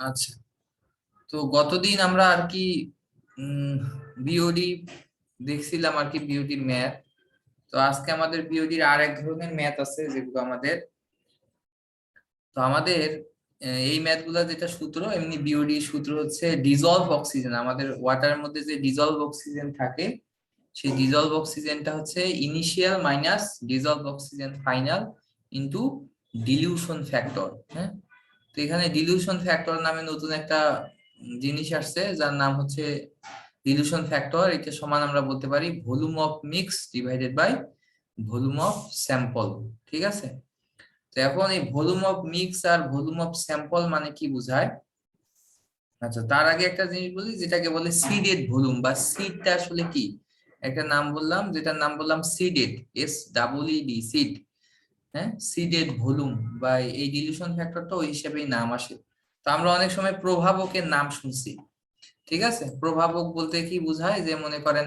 আচ্ছা, তো গতদিন আমরা আর কি বিওডি দেখছিলাম আর কি, বিওডির ম্যাথ। তো আজকে আমাদের বিওডির আর এক ধরনের ম্যাথ আছে যেগুলো আমাদের, তো আমাদের এই ম্যাথ গুলা যেটা সূত্র, এমনি বিওডি সূত্র হচ্ছে ডিজলভ অক্সিজেন। আমাদের ওয়াটারের মধ্যে যে ডিজলভ অক্সিজেন থাকে, সেই ডিজলভ অক্সিজেনটা হচ্ছে initial minus dissolve oxygen final into dilution factor. হ্যাঁ, তো এখানে ডিলিউশন ফ্যাক্টর নামে নতুন একটা জিনিস আসছে, যার নাম হচ্ছে ডিলিউশন ফ্যাক্টর। এটা সমান আমরা বলতে পারি volume of mix divided by volume of sample. ঠিক আছে, তো এখন এই ভলিউম অফ মিক্স আর ভলিউম অফ স্যাম্পল মানে কি বোঝায়? আচ্ছা, তার আগে একটা জিনিস বলি, যেটাকে বলে সিডেড ভলিউম বা সিডটা আসলে কি। একটা নাম বললাম, যেটার নাম বললাম সিডেড, SEED, সিড। হ্যাঁ, সিডেড ভলিউম বা এই ডিলিউশন ফ্যাক্টরটা ওই হিসেবেই নাম আসে। তো আমরা অনেক সময় প্রভাবকের নাম শুনছি। ঠিক আছে, প্রভাবক বলতে কি বোঝায়, যে মনে করেন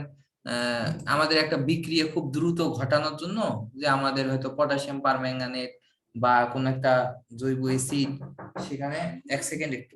আমাদের একটা বিক্রিয়া খুব দ্রুত ঘটানোর জন্য, যে আমাদের হয়তো পটাশিয়াম পারম্যাঙ্গানেট বা কোন একটা জৈব অ্যাসিড, সেখানে এক সেকেন্ড একটু।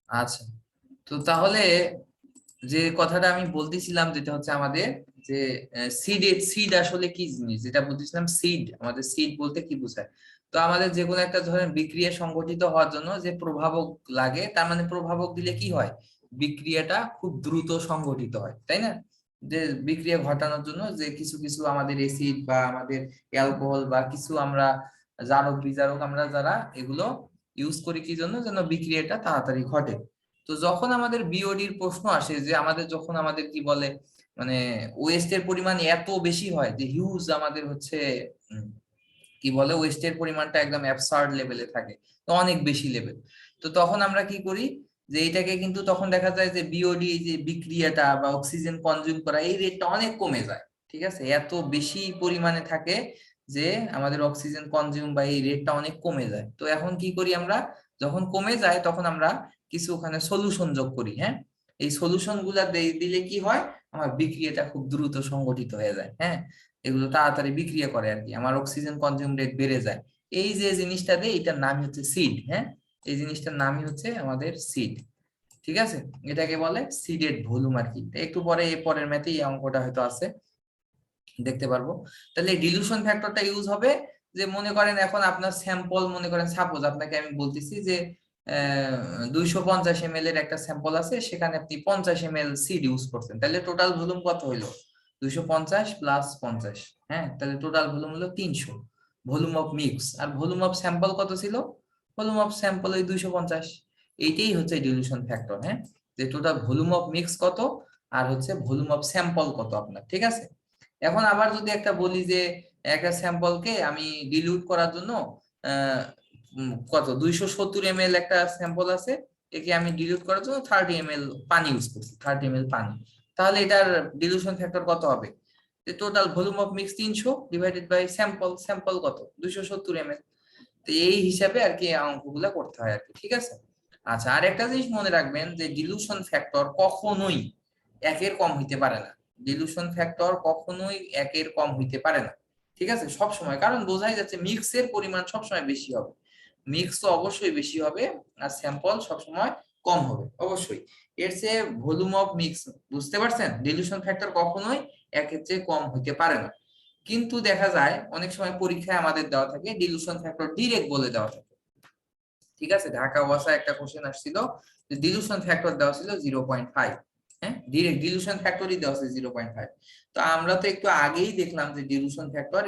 আচ্ছা, তো তাহলে যে কথাটা আমি বলতেছিলাম, যেটা হচ্ছে আমাদের যে সিড আসলে কি জিনিস, যেটা বলতেছিলাম সিড, আমাদের সিড বলতে কি বোঝায়। তো আমাদের যে কোনো একটা ধরনের বিক্রিয়া সংগঠিত হওয়ার জন্য যে প্রভাবক লাগে, তার মানে প্রভাবক দিলে কি হয়, বিক্রিয়াটা খুব দ্রুত সংগঠিত হয়, তাই না? যে বিক্রিয়া ঘটানোর জন্য যে কিছু কিছু আমাদের এসিড বা আমাদের অ্যালকোহল বা কিছু আমরা জারক বিজারক আমরা যারা এগুলো ইউজ করি কি জন্য, যেন বিক্রিয়াটা তাড়াতাড়ি ঘটে। তো যখন আমাদের বিওডির প্রশ্ন আসে, যে আমাদের যখন আমাদের কি বলে, মানে ওয়েস্টের পরিমাণ এত বেশি হয় যে হিউজ আমাদের হচ্ছে উম, কি বলে, ওয়েস্টের পরিমাণটা একদম অ্যাবসার্ড লেভেলে থাকে, তো অনেক বেশি লেভেল। তো তখন আমরা কি করি, যে এটাকে কিন্তু তখন দেখা যায় যে বিওডি, যে বিক্রিয়াটা বা অক্সিজেন কনজিউম করা, এই রেটটা অনেক কমে যায়। ঠিক আছে, এত বেশি পরিমাণে থাকে যে আমাদের অক্সিজেন কনজিউম বা এই রেটটা অনেক কমে যায়। তো এখন কি করি আমরা, যখন কমে যায় তখন আমরা কিছু ওখানে সলিউশন যোগ করি। হ্যাঁ, এই সলিউশন গুলা দিলে কি হয়, আমার বিক্রিয়াটা খুব দ্রুত সংগঠিত হয়ে যায়। হ্যাঁ, এগুলো তাড়াতাড়ি বিক্রিয়া করে আর কি, আমার অক্সিজেন কনজিউম রেট বেড়ে যায়। এই যে জিনিসটা দেয়, এটার নামই হচ্ছে সিড। হ্যাঁ, এই জিনিসটার নামই হচ্ছে আমাদের সিড। ঠিক আছে, এটাকে বলে সিডেড ভলিউম আর কি। তো একটু পরে এই পরের ম্যাথে এই অঙ্কটা হয়তো আছে, দেখতে পারবো। তাহলে ডিলিউশন ফ্যাক্টরটা ইউজ হবে, যে মনে করেন এখন আপনার স্যাম্পল, মনে করেন সাপোজ আপনাকে আমি বলতেছি যে 250 ml এর একটা স্যাম্পল আছে, সেখানে আপনি 50 ml সিড ইউজ করছেন, তাহলে টোটাল ভলিউম কত হইলো, 250 প্লাস 50। হ্যাঁ, তাহলে টোটাল ভলিউম হলো 300, ভলিউম অফ মিক্স। আর ভলিউম অফ স্যাম্পল কত ছিল, ভলিউম অফ স্যাম্পল ওই 250। এইটাই হচ্ছে ডিলিউশন ফ্যাক্টর। হ্যাঁ, যে টোটাল ভলিউম অফ মিক্স কত আর হচ্ছে ভলিউম অফ স্যাম্পল কত আপনার। ঠিক আছে, এখন আবার যদি একটা বলি যে একটা স্যাম্পলকে আমি ডিলিউট করার জন্য কত 270 ml একটা স্যাম্পল আছে, একে আমি ডিলিউট করার জন্য 30 ml পানি ইউজ করছি, 30 ml পানি। তাহলে এটার ডিলিউশন ফ্যাক্টর কত হবে, যে total volume of mix 300 divided by sample, sample কত 270 ml। তো এই হিসাবে আর কি অঙ্কগুলো করতে হয় আর কি। ঠিক আছে, আচ্ছা, আর একটা জিনিস মনে রাখবেন, যে ডিলিউশন ফ্যাক্টর কখনোই একের কম হইতে পারে না। ডিলিউশন ফ্যাক্টর কখনোই একের কম হইতে পারে না। ঠিক আছে, সব সময়, কারণ বোঝাই যাচ্ছে মিক্সের পরিমাণ সবসময় বেশি হবে, মিক্স তো অবশ্যই বেশি হবে, আর স্যাম্পল সবসময় কম হবে অবশ্যই। এর চেয়ে ভলিউম অফ মিক্স, বুঝতে পারছেন, ডিলিউশন ফ্যাক্টর কখনোই একের চেয়ে কম হইতে পারে না। কিন্তু দেখা যায় অনেক সময় পরীক্ষায় আমাদের দেওয়া থাকে ডিলিউশন ফ্যাক্টর ডিরেক্ট বলে দেওয়া থাকে। ঠিক আছে, ঢাকা ওয়াসা একটা কোশ্চেন আসছিল, যে ডিলিউশন ফ্যাক্টর দেওয়া ছিল 0.5। হ্যাঁ, ডিরেক্ট ডিলিউশন ফ্যাক্টরই দেওয়া আছে 0.5। তো আমরা তো একটু আগেই দেখলাম যে ডিলিউশন ফ্যাক্টর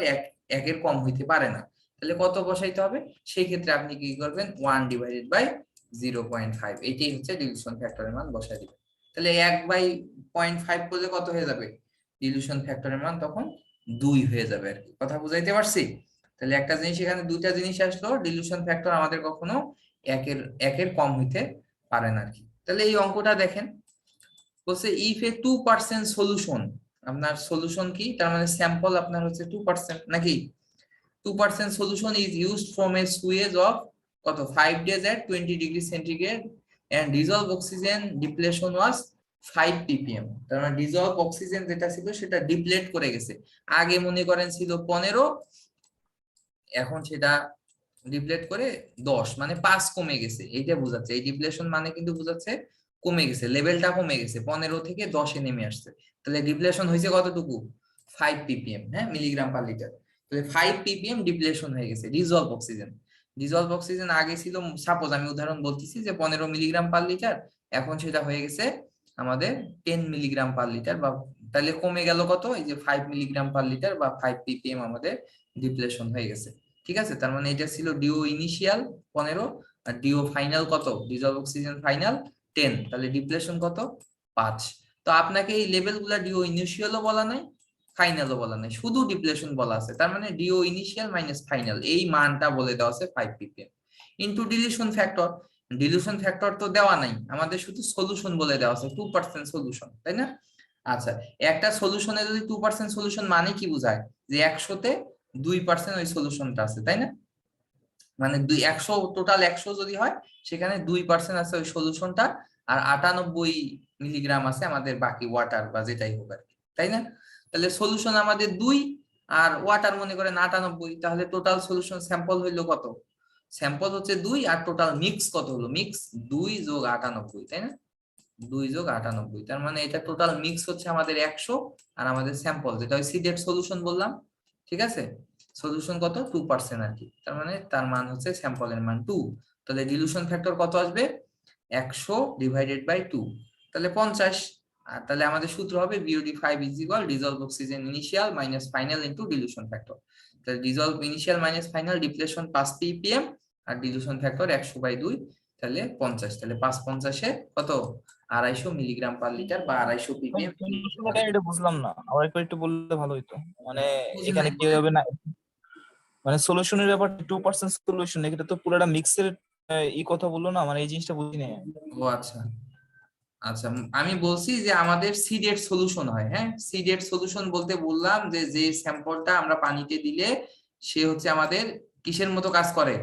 একের কম হইতে পারে না। তাহলে কত বসাইতে হবে, সেই ক্ষেত্রে আপনি কি করবেন, 1/0.5, এইটাই হচ্ছে ডিলিউশন ফ্যাক্টরের মান বসাই দিবেন। তাহলে 1/0.5 করলে কত হয়ে যাবে, ডিলিউশন ফ্যাক্টরের মান তখন 2 হয়ে যাবে আর কি। কথা বুঝাইতে পারছি? তাহলে একটা জিনিস, এখানে দুইটা জিনিস আসলো, ডিলিউশন ফ্যাক্টর আমাদের কখনো একের একের কম হইতে পারে না আর কি। তাহলে এই অঙ্কটা দেখেন, বলছে ইফ এ 2% সলিউশন, আপনার সলিউশন কি, তার মানে স্যাম্পল আপনার হচ্ছে 2% নাকি, 2% solution is used from a sewage of কত 5 days at 20 degree centigrade and dissolved oxygen depletion was 5 ppm। তার মানে dissolved oxygen যেটা ছিল সেটা ডিপ্লেট করে গেছে, আগে মনে করেন ছিল 15, এখন সেটা ডিপ্লেট করে 10, মানে 5 কমে গেছে, এইটা বোঝাচ্ছে। এই ডিপ্লেশন মানে কিন্তু বোঝাচ্ছে কমে গেছে, লেভেলটা কমে গেছে, 15 থেকে 10 এ নেমে আসছে। তাহলে ডিপ্লেশন হয়েছে কতটুকু, 5 ppm, হ্যাঁ, মিলিগ্রাম পার লিটার। তাহলে 5 ppm ডিপ্লেশন হয়ে গেছে ডিজলভ অক্সিজেন। ডিজলভ অক্সিজেন আগে ছিল, সাপোজ আমি উদাহরণ বলতেছি যে 15 মিলিগ্রাম পার লিটার, এখন সেটা হয়ে গেছে আমাদের 10 মিলিগ্রাম পার লিটার, বা তাহলে কমে গেল কত, এই যে 5 মিলিগ্রাম পার লিটার বা 5 ppm আমাদের ডিপ্লেশন হয়ে গেছে। ঠিক আছে, তার মানে এটা ছিল ডিও ইনিশিয়াল 15 আর ডিও ফাইনাল কত, ডিজলভ অক্সিজেন ফাইনাল 10, তাহলে ডিপ্লেশন কত 5। তো আপনাকে এই লেভেল গুলা ডিও ইনিশিয়ালও বলা নাই, ফাইনালও বলা নাই, শুধু ডিপ্লেশন বলা আছে। তার মানে ডিও ইনিশিয়াল মাইনাস ফাইনাল এই মানটা বলে দেওয়া আছে 5 ppm into dilution factor. Dilution factor তো দেওয়া নাই আমাদের, শুধু সলিউশন বলে দেওয়া আছে 2% সলিউশন, তাই না? আচ্ছা, একটা সলিউশনে যদি 2% সলিউশন মানে কি বোঝায়, যে 100তে 2% ওই সলিউশনটা আছে, তাই না? মানে 100 টোটাল 100 যদি হয়, সেখানে 2% আছে ওই সলিউশনটা, আর 98 মিলিগ্রাম আছে আমাদের বাকি ওয়াটার বা যেটাই হোক আর কি, তাই না? তাহলে সলিউশন আমাদের 2 আর ওয়াটার মনে করেন 98, তাহলে টোটাল সলিউশন স্যাম্পল হইলো কত, স্যাম্পল হচ্ছে 2 আর টোটাল মিক্স কত হলো, মিক্স 2 যোগ 98, তাই না? 2 যোগ 98, তার মানে এটা টোটাল মিক্স হচ্ছে আমাদের 100, আর আমাদের স্যাম্পল যেটা ওই সিডেড সলিউশন বললাম, ঠিক আছে, সলিউশন কত 2% আর কি, তার মানে তার মান হচ্ছে স্যাম্পলের মান 2। তাহলে ডিলিউশন ফ্যাক্টর কত আসবে, 100 ডিভাইডেড বাই 2, তাহলে 50। আর তাহলে আমাদের সূত্র হবে BOD 5 is equal dissolve oxygen initial minus final into dilution factor. তাহলে dissolve initial minus final, depletion 5 ppm আর ডিলিউশন ফ্যাক্টর 100/2, তাহলে 50। তাহলে 5×50 কত, 250 মিলিগ্রাম পার লিটার বা 250 ppm। এটা বুঝলাম না, আবার একটু বললে ভালো হতো। মানে বুঝেন এখানে নাই? কি হবে না, মানে সলিউশনের ব্যাপার 2% সলিউশন, এটা তো পুরোটা মিক্সের কথা বললো না, মানে এই জিনিসটা বুঝিনি। ও আচ্ছা আচ্ছা, আমি বলছি যে আমাদের সিডেড সলিউশন হয়, হ্যাঁ, সিডেড সলিউশন বলতে বললাম যে যে স্যাম্পলটা আমরা পানিতে দিলে সে হচ্ছে আমাদের কিসের মতো কাজ করে,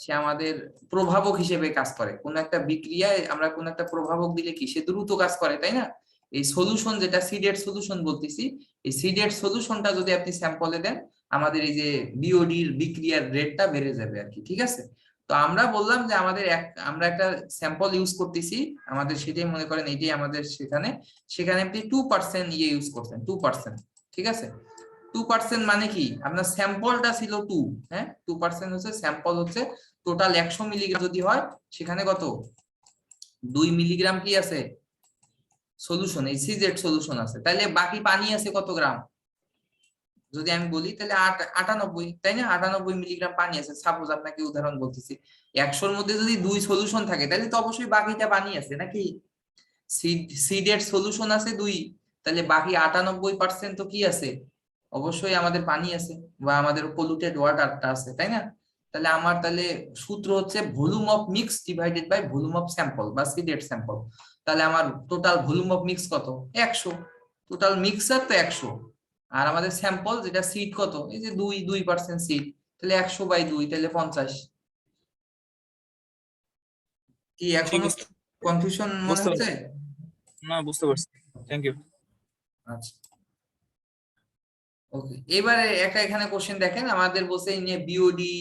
সে আমাদের প্রভাবক হিসেবে কাজ করে। কোন একটা বিক্রিয়ায় আমরা কোন একটা প্রভাবক দিলে কি সে দ্রুত কাজ করে, তাই না? এই সলিউশন যেটা সিডেড সলিউশন বলতেছি, এই সিডেড সলিউশনটা যদি আপনি স্যাম্পলে দেন, আমাদের এই যে বিওডির বিক্রিয়ার রেটটা বেড়ে যাবে আর কি, ঠিক আছে? তো আমরা বললাম যে আমাদের আমরা একটা স্যাম্পল ইউজ করতেছি, আমাদের সেটাই মনে করেন এইটাই আমাদের, সেখানে সেখানে আপনি 2% ইউজ করছেন, 2%, ঠিক আছে? 2% মানে কি, আপনার স্যাম্পলটা ছিল 2, হ্যাঁ, 2% হচ্ছে স্যাম্পল, হচ্ছে টোটাল 100 মিলিগ্রাম যদি হয়, সেখানে কত 2 মিলিগ্রাম কি আছে সলিউশন, এই সিজেড সলিউশন আছে, তাহলে বাকি পানি আছে কত গ্রাম, যদি আমি বলি তাহলে 98, তাই না? 98 মিলিগ্রাম পানি আছে, সাপোজ আপনাকে উদাহরণ বলতেছি। 100-র মধ্যে যদি 2 সলিউশন থাকে, তাহলে তো অবশ্যই বাকিটা পানি আছে নাকি, সিডেড সলিউশন আছে 2, তাহলে বাকি 98% তো কি আছে, অবশ্যই আমাদের পানি আছে বা আমাদের পলিউটেড ওয়াটারটা আছে, তাই না? তাহলে আমার তাহলে সূত্র হচ্ছে volume of mix divided by volume of sample বা সিডেড স্যাম্পল। তাহলে আমার টোটাল ভলিউম অফ মিক্স কত, 100, টোটাল মিক্সার তো 100, আর আমাদের স্যাম্পল যেটা সিড কত, এই যে 2% সিড, তাহলে 100/2, তাহলে 50। কি ঠিক এখনো আছে, কনফিউশন মনে বুঝতে হচ্ছে? পারছি। না, বুঝতে পারছি, থ্যাংক ইউ। আচ্ছা, ওকে, এবারে একটা এখানে কোশ্চেন দেখেন, আমাদের বলছে ইন এ বিওডি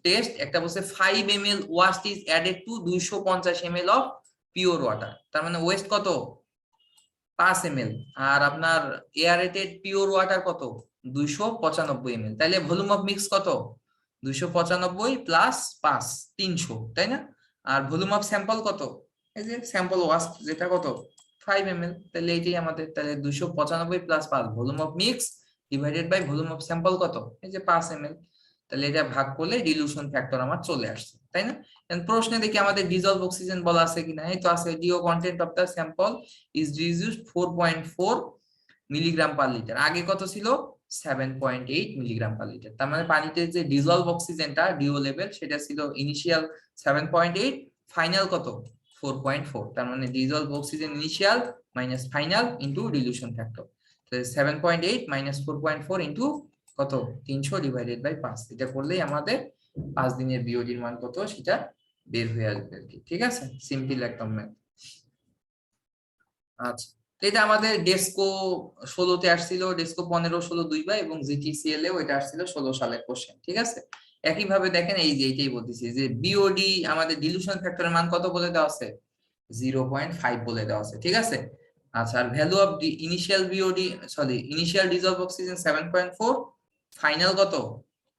টেস্ট, একটা বলছে 5 ml waste is added to 250 ml of pure water, তার মানে ওয়েস্ট কত 5 ml, আর আপনার এয়ারেটেড পিওর ওয়াটার কত 295 ml, তাহলে ভলিউম অফ মিক্স কত 295 প্লাস 5, 300, তাই না? আর ভলিউম অফ স্যাম্পল কত, এই যে স্যাম্পল ওয়াস্ট যেটা কত 5 ml, তাহলে এইটাই আমাদের, তাহলে 295 plus 5 volume of mix divided by volume of sample কত, এই যে 5 ml, তাহলে এটা ভাগ করলে ডিলিউশন ফ্যাক্টর আমার চলে আসছে, তাই না? প্রশ্নে দেখি আমাদের ডিজলভ অক্সিজেন বলা আছে কিনা, এই তো আছে, DO content of the sample is reduced 4.4 milligram per litre, আগে কত ছিল 7.8 মিলিগ্রাম পার লিটার, তার মানে পানিতে যে ডিজলভ অক্সিজেনটা ডিও লেভেল সেটা ছিল ইনিশিয়াল 7.8, ফাইনাল কত 4.4, তার মানে dissolved oxygen initial minus final into dilution factor. তাহলে 7.8 মাইনাস 4.4 ইনটু কত 300 ডিভাইডেড বাই 5, এটা করলেই আমাদের 5 দিনের বিওডির মান কত সেটা বের হয়ে আসবে আর কি। ঠিক আছে, সিম্পল একদম ম্যাথ। আচ্ছা, তো এটা আমাদের ডেস্কো 16-তে আসছিল, ডেস্কো 15, 16 দুইবার, এবং জিটিসিএল এও এটা আসছিল 16 সালের কোশ্চেন। ঠিক আছে, একইভাবে দেখেন এই যে এইটাই বলতেছি যে বিওডি আমাদের ডিলিউশন ফ্যাক্টরের মান কত বলে দেওয়া আছে, 0.5 বলে দেওয়া আছে। ঠিক আছে, আচ্ছা, আর value of initial BOD, sorry initial dissolve oxygen 7.4, final কত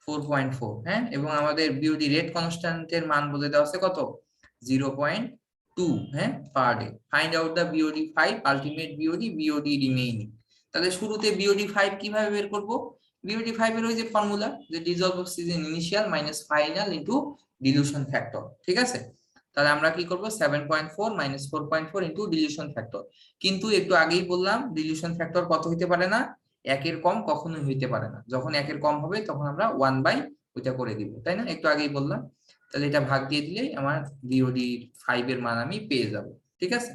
4.4। হ্যাঁ, এবং আমাদের বিওডি রেট কনস্ট্যান্টের মান বলে দেওয়া আছে কত 0.2, হ্যাঁ, per day. Find out the BOD 5, ultimate BOD, BOD remaining. তাহলে শুরুতে বিওডি 5 কিভাবে বের করব, বিওডি 5 এর ওই যে ফর্মুলা, যে dissolved oxygen initial minus final into dilution factor. ঠিক আছে, তাহলে আমরা কি করব 7.4 মাইনাস 4.4 ইনটু ডিলিউশন ফ্যাক্টর। কিন্তু একটু আগেই বললাম ডিলিউশন ফ্যাক্টর কত হইতে পারে না, 1 এর কম কখনোই হইতে পারে না। যখন 1 এর কম হবে তখন আমরা 1 বাই ওইটা করে দিব, তাই না, একটু আগেই বললাম। তাহলে এটা ভাগ দিয়ে দিলেই আমার বিওডি 5 এর মান আমি পেয়ে যাব। ঠিক আছে,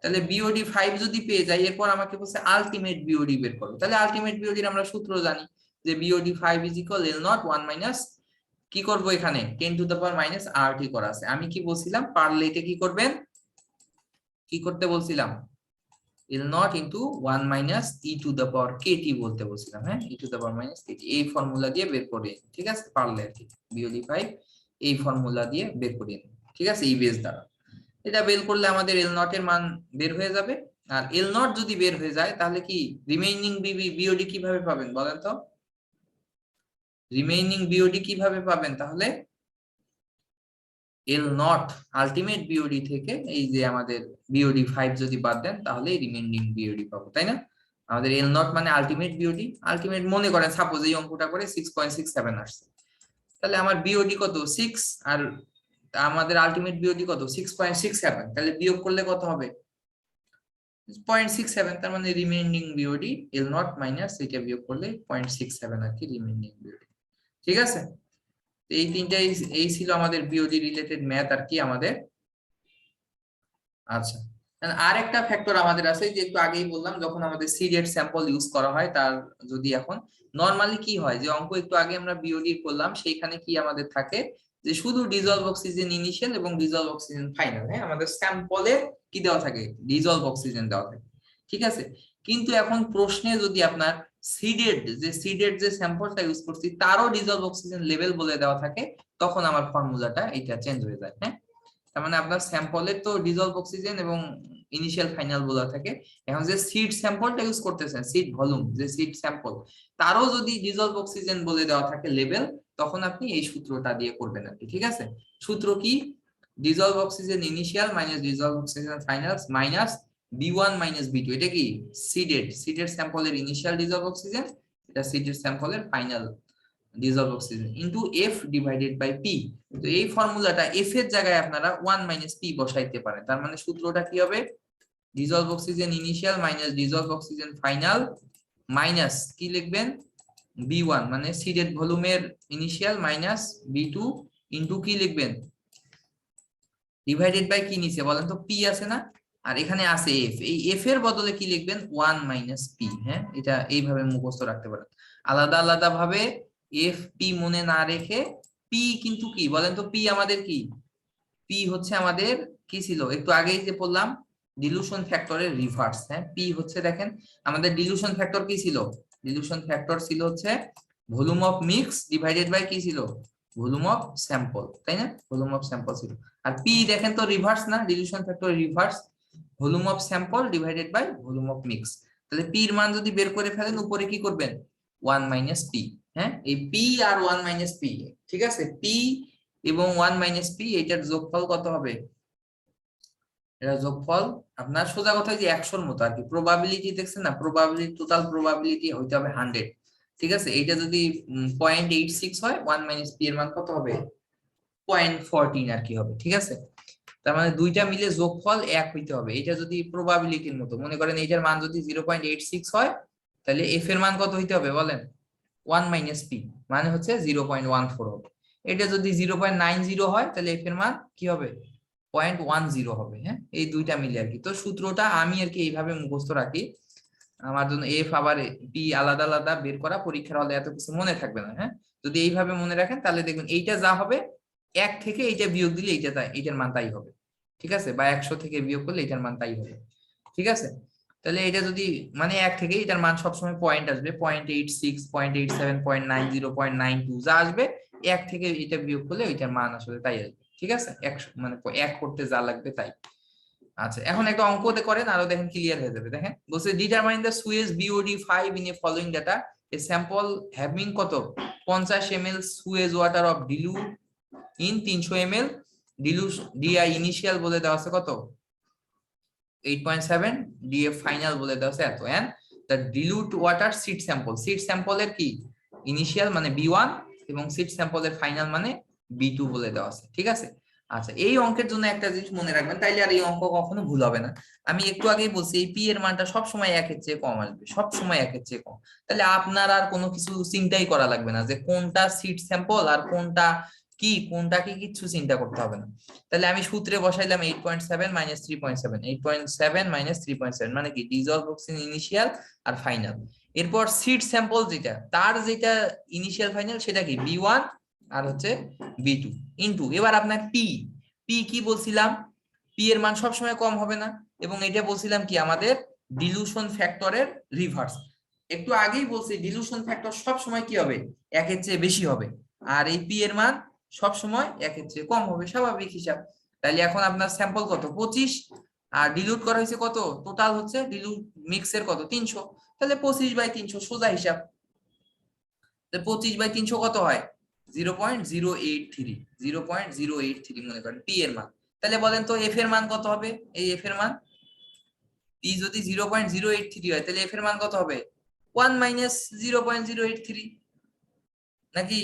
তাহলে বিওডি 5 যদি পেয়ে যাই, এরপর আমাকে বলছে আলটিমেট বিওডি বের করো। তাহলে আলটিমেট বিওডির আমরা সূত্র জানি যে BOD 5 is equal L not 1 minus, কি করব এখানে 10 to the power minus RT করা আছে। আমি কি বলছিলাম, পারলে এটা কি করবেন, কি করতে বলছিলাম, L not into 1 minus E to the power KT বলতে বলছিলাম। হ্যাঁ, E to the power minus KT, এই ফর্মুলা দিয়ে বের করে। ঠিক আছে, পারলে আর কি বিওডি 5 এই ফর্মুলা দিয়ে বের করে। ঠিক আছে, এই বেস দ্বারা এটা বের করলে আমাদের এল নট এর মান বের হয়ে যাবে। আর এল নট যদি বের হয়ে যায় তাহলে কি রিমেইনিং বিওডি কিভাবে পাবেন বলেন তো, রিমেইনিং বিওডি কিভাবে পাবেন, তাহলে এল নট আলটিমেট বিওডি থেকে এই যে আমাদের বিওডি 5 যদি বাদ দেন তাহলে রিমেইনিং বিওডি পাবো, তাই না। আমাদের এল নট মানে আলটিমেট বিওডি, আলটিমেট মনে করেন সাপোজ এই অঙ্কটা করে 6.67 আসছে, তাহলে আমার বিওডি কত 6, আর আমাদের আলটিমেট বিওডি কত 6.67, তাহলে বিয়োগ করলে কত হবে 0.67, তার মানে remaining BOD L not minus এটা বিয়োগ করলে 0.67 আর কি রিমেইনিং বিওডি। ঠিক আছে, এই তিনটাই এই ছিল আমাদের বিওডি রিলেটেড ম্যাথ আর কি আমাদের। আচ্ছা, আর একটা ফ্যাক্টর আমাদের আছে যে একটু আগেই বললাম, যখন আমাদের সিডেড স্যাম্পল ইউজ করা হয় তার যদি এখন নরমালি কি হয় যে অঙ্ক একটু আগে আমরা বিওডি করলাম, সেইখানে কি আমাদের থাকে যে শুধু ডিজলভ অক্সিজেন ইনিশিয়াল এবং ডিজলভ অক্সিজেন ফাইনাল। হ্যাঁ, আমাদের স্যাম্পলে কি দেওয়া থাকে, ডিজলভ অক্সিজেন দেওয়া থাকে। ঠিক আছে, কিন্তু এখন প্রশ্নে যদি আপনার সিডেড যে স্যাম্পলটা ইউজ করছি তারও ডিজলভ অক্সিজেন লেভেল বলে দেওয়া থাকে, তখন আমার ফর্মুলাটা এটা চেঞ্জ হয়ে যায়। হ্যাঁ, তার মানে আপনার স্যাম্পলের তো ডিজলভ অক্সিজেন এবং ইনিশিয়াল ফাইনাল বলা থাকে, এখন যে সিড স্যাম্পলটা ইউজ করতেছেন, সিড ভলিউম যে সিড স্যাম্পল, তারও যদি ডিজলভ অক্সিজেন বলে দেওয়া থাকে লেভেল, তখন আপনি এই সূত্রটা দিয়ে করবেন আর কি। ঠিক আছে, সূত্র কি, dissolve oxygen initial minus dissolve oxygen final minus B1 minus B2, এটা কি সিডেড স্যাম্পলের ইনিশিয়াল ডিজলভ অক্সিজেন, এটা সিডেড স্যাম্পলের final dissolve oxygen into F divided by P। তো এই ফর্মুলাটা F এর জায়গায় আপনারা 1 মাইনাস P বসাইতে পারেন, তার মানে সূত্রটা কি হবে, dissolved oxygen initial minus dissolve oxygen final minus কি লিখবেন B1 মানে সিডেড ভলিউমের ইনিশিয়াল মাইনাস B2 ইনটু কি লিখবেন ডিভাইডেড বাই কি নিচে বলেন তো P আছে না, আর এখানে আছে F, এই F এর বদলে কি লিখবেন 1 মাইনাস P। হ্যাঁ, এটা এইভাবে মুখস্থ রাখতে পারেন, আলাদা আলাদা ভাবে F P মনে না রেখে। P কিন্তু কি বলেন তো, P আমাদের কি, P হচ্ছে আমাদের কি ছিল একটু আগেই যে বললাম ডিলিউশন ফ্যাক্টরের রিভার্স। হ্যাঁ, P হচ্ছে দেখেন আমাদের ডিলিউশন ফ্যাক্টর কি ছিল, ডিলিউশন ফ্যাক্টর ছিল হচ্ছে volume of mix divided by কি ছিল ভলিউম অফ স্যাম্পল, তাই না, ভলিউম অফ স্যাম্পল ছিল। আর P দেখেন তো রিভার্স না, dilution factor reverse, volume of sample divided by volume of mix. তাহলে P এর মান যদি বের করে ফেলেন উপরে কি করবেন 1 মাইনাস P। হ্যাঁ, এই P আর 1 মাইনাস P, ঠিক আছে, P এবং 1 মাইনাস P এটার যোগফল কত হবে, এটা যোগফল আপনার সোজা কথা যে 100-র মতো আর কি, প্রবাবিলিটি দেখছেন না, প্রবাবিলিটি টোটাল প্রবাবিলিটি হইতে হবে 100। ঠিক আছে, এটা যদি 0.86 হয় 1 মাইনাস P এর মান কত হবে 0.14 আর কি হবে। ঠিক আছে, তার মানে দুইটা মিলে যোগফল 1 হইতে হবে, এটা যদি প্রবাবিলিটির মতো মনে করেন, এটার মান যদি 0.86 হয় তাহলে F এর মান কত হইতে হবে বলেন 1 মাইনাস P মানে হচ্ছে 0.14 হবে। এটা যদি 0.90 হয় তাহলে F এর মান কি হবে 0.10 হবে। হ্যাঁ, এই দুইটা মিলে আর কি। তো সূত্রটা আমি আর কি এইভাবে মুখস্থ রাখি, আমার জন্য এফ আবার পি আলাদা আলাদা বের করা পরীক্ষার হলে এত কিছু মনে থাকবে না। হ্যাঁ, যদি এইভাবে মনে রাখেন তাহলে দেখবেন এইটা যা হবে 1 থেকে এইটা বিয়োগ দিলে এইটা তাই, এইটার মান তাই হবে। ঠিক আছে, বা 100 থেকে বিয়োগ করলে এটার মান তাই হবে। ঠিক আছে, তাহলে এটা যদি মানে 1 থেকে এটার মান সবসময় পয়েন্ট আসবে, 0.86, 0.87, 0.90, 0.92 যা আসবে 1 থেকে এটা বিয়োগ করলে ওইটার মান আসলে তাই আসবে। ঠিক আছে, 100 মানে 1 করতে যা লাগবে তাই। আচ্ছা, এখন একটা অঙ্কতে করেন, আরো দেখেন ক্লিয়ার হয়ে যাবে। দেখেন বলছে determine the sewage BOD 5 in a following data, a sample having কত 50 ml sewage water of dilute in 300 ml dilute, DI initial বলে দেওয়া আছে কত 8.7, ডিএফ ফাইনাল বলে দেওয়া আছে এত, and the dilute water seed sample, seed স্যাম্পলের কি ইনিশিয়াল মানে B1 এবং সিড স্যাম্পলের ফাইনাল মানে B2 বলে দেওয়া আছে। ঠিক আছে, আচ্ছা এই অঙ্কের জন্য একটা জিনিস মনে রাখবেন, তাইলে আর এই অঙ্ক কখনো ভুল হবে না। আমি একটু আগেই বলছি এই পি এর মানটা সবসময় 1 এর চেয়ে কম আসবে, সবসময় 1 এর চেয়ে কম। তাহলে আপনার আর কোনো কিছু চিন্তাই করা লাগবে না যে কোনটা সিড স্যাম্পল আর কোনটা কি, কোনটা কি কিচ্ছু চিন্তা করতে হবে না। তাহলে আমি সূত্রে বসাইলাম 8.7 মাইনাস 3.7, 8.7 মাইনাস 3.7 মানে কি ডিজলভ অক্সিজেন ইনিশিয়াল আর ফাইনাল। এরপর সিড স্যাম্পল যেটা তার যেটা ইনিশিয়াল ফাইনাল সেটা কি B1 আর হচ্ছে B2 ইনটু, এবার আপনার পি, পি কি বলছিলাম পি এর মান সবসময় কম হবে না, এবং এটা বলছিলাম কি আমাদের ডিলুশন ফ্যাক্টরের রিভার্স। একটু আগেই বলছি ডিলুশন ফ্যাক্টর সবসময় কি হবে 1 এর চেয়ে বেশি হবে, আর এই পি এর মান সব সময় 1 এর চেয়ে কম হবে, স্বাভাবিক হিসাব। তাহলে এখন আপনার স্যাম্পল কত 25, আর ডিলুট করা হয়েছে কত, টোটাল হচ্ছে ডিলুট মিক্সের কত 300, তাহলে 25/300 সোজা হিসাব। 25/300 কত হয় 0.083, 0.083 মনে করেন পি এর মান। তাহলে বলেন তো এফ এর মান কত হবে, এই এফ এর মান পি যদি 0.083 হয় তাহলে এফ এর মান কত হবে 1 মাইনাস 0.083, নাকি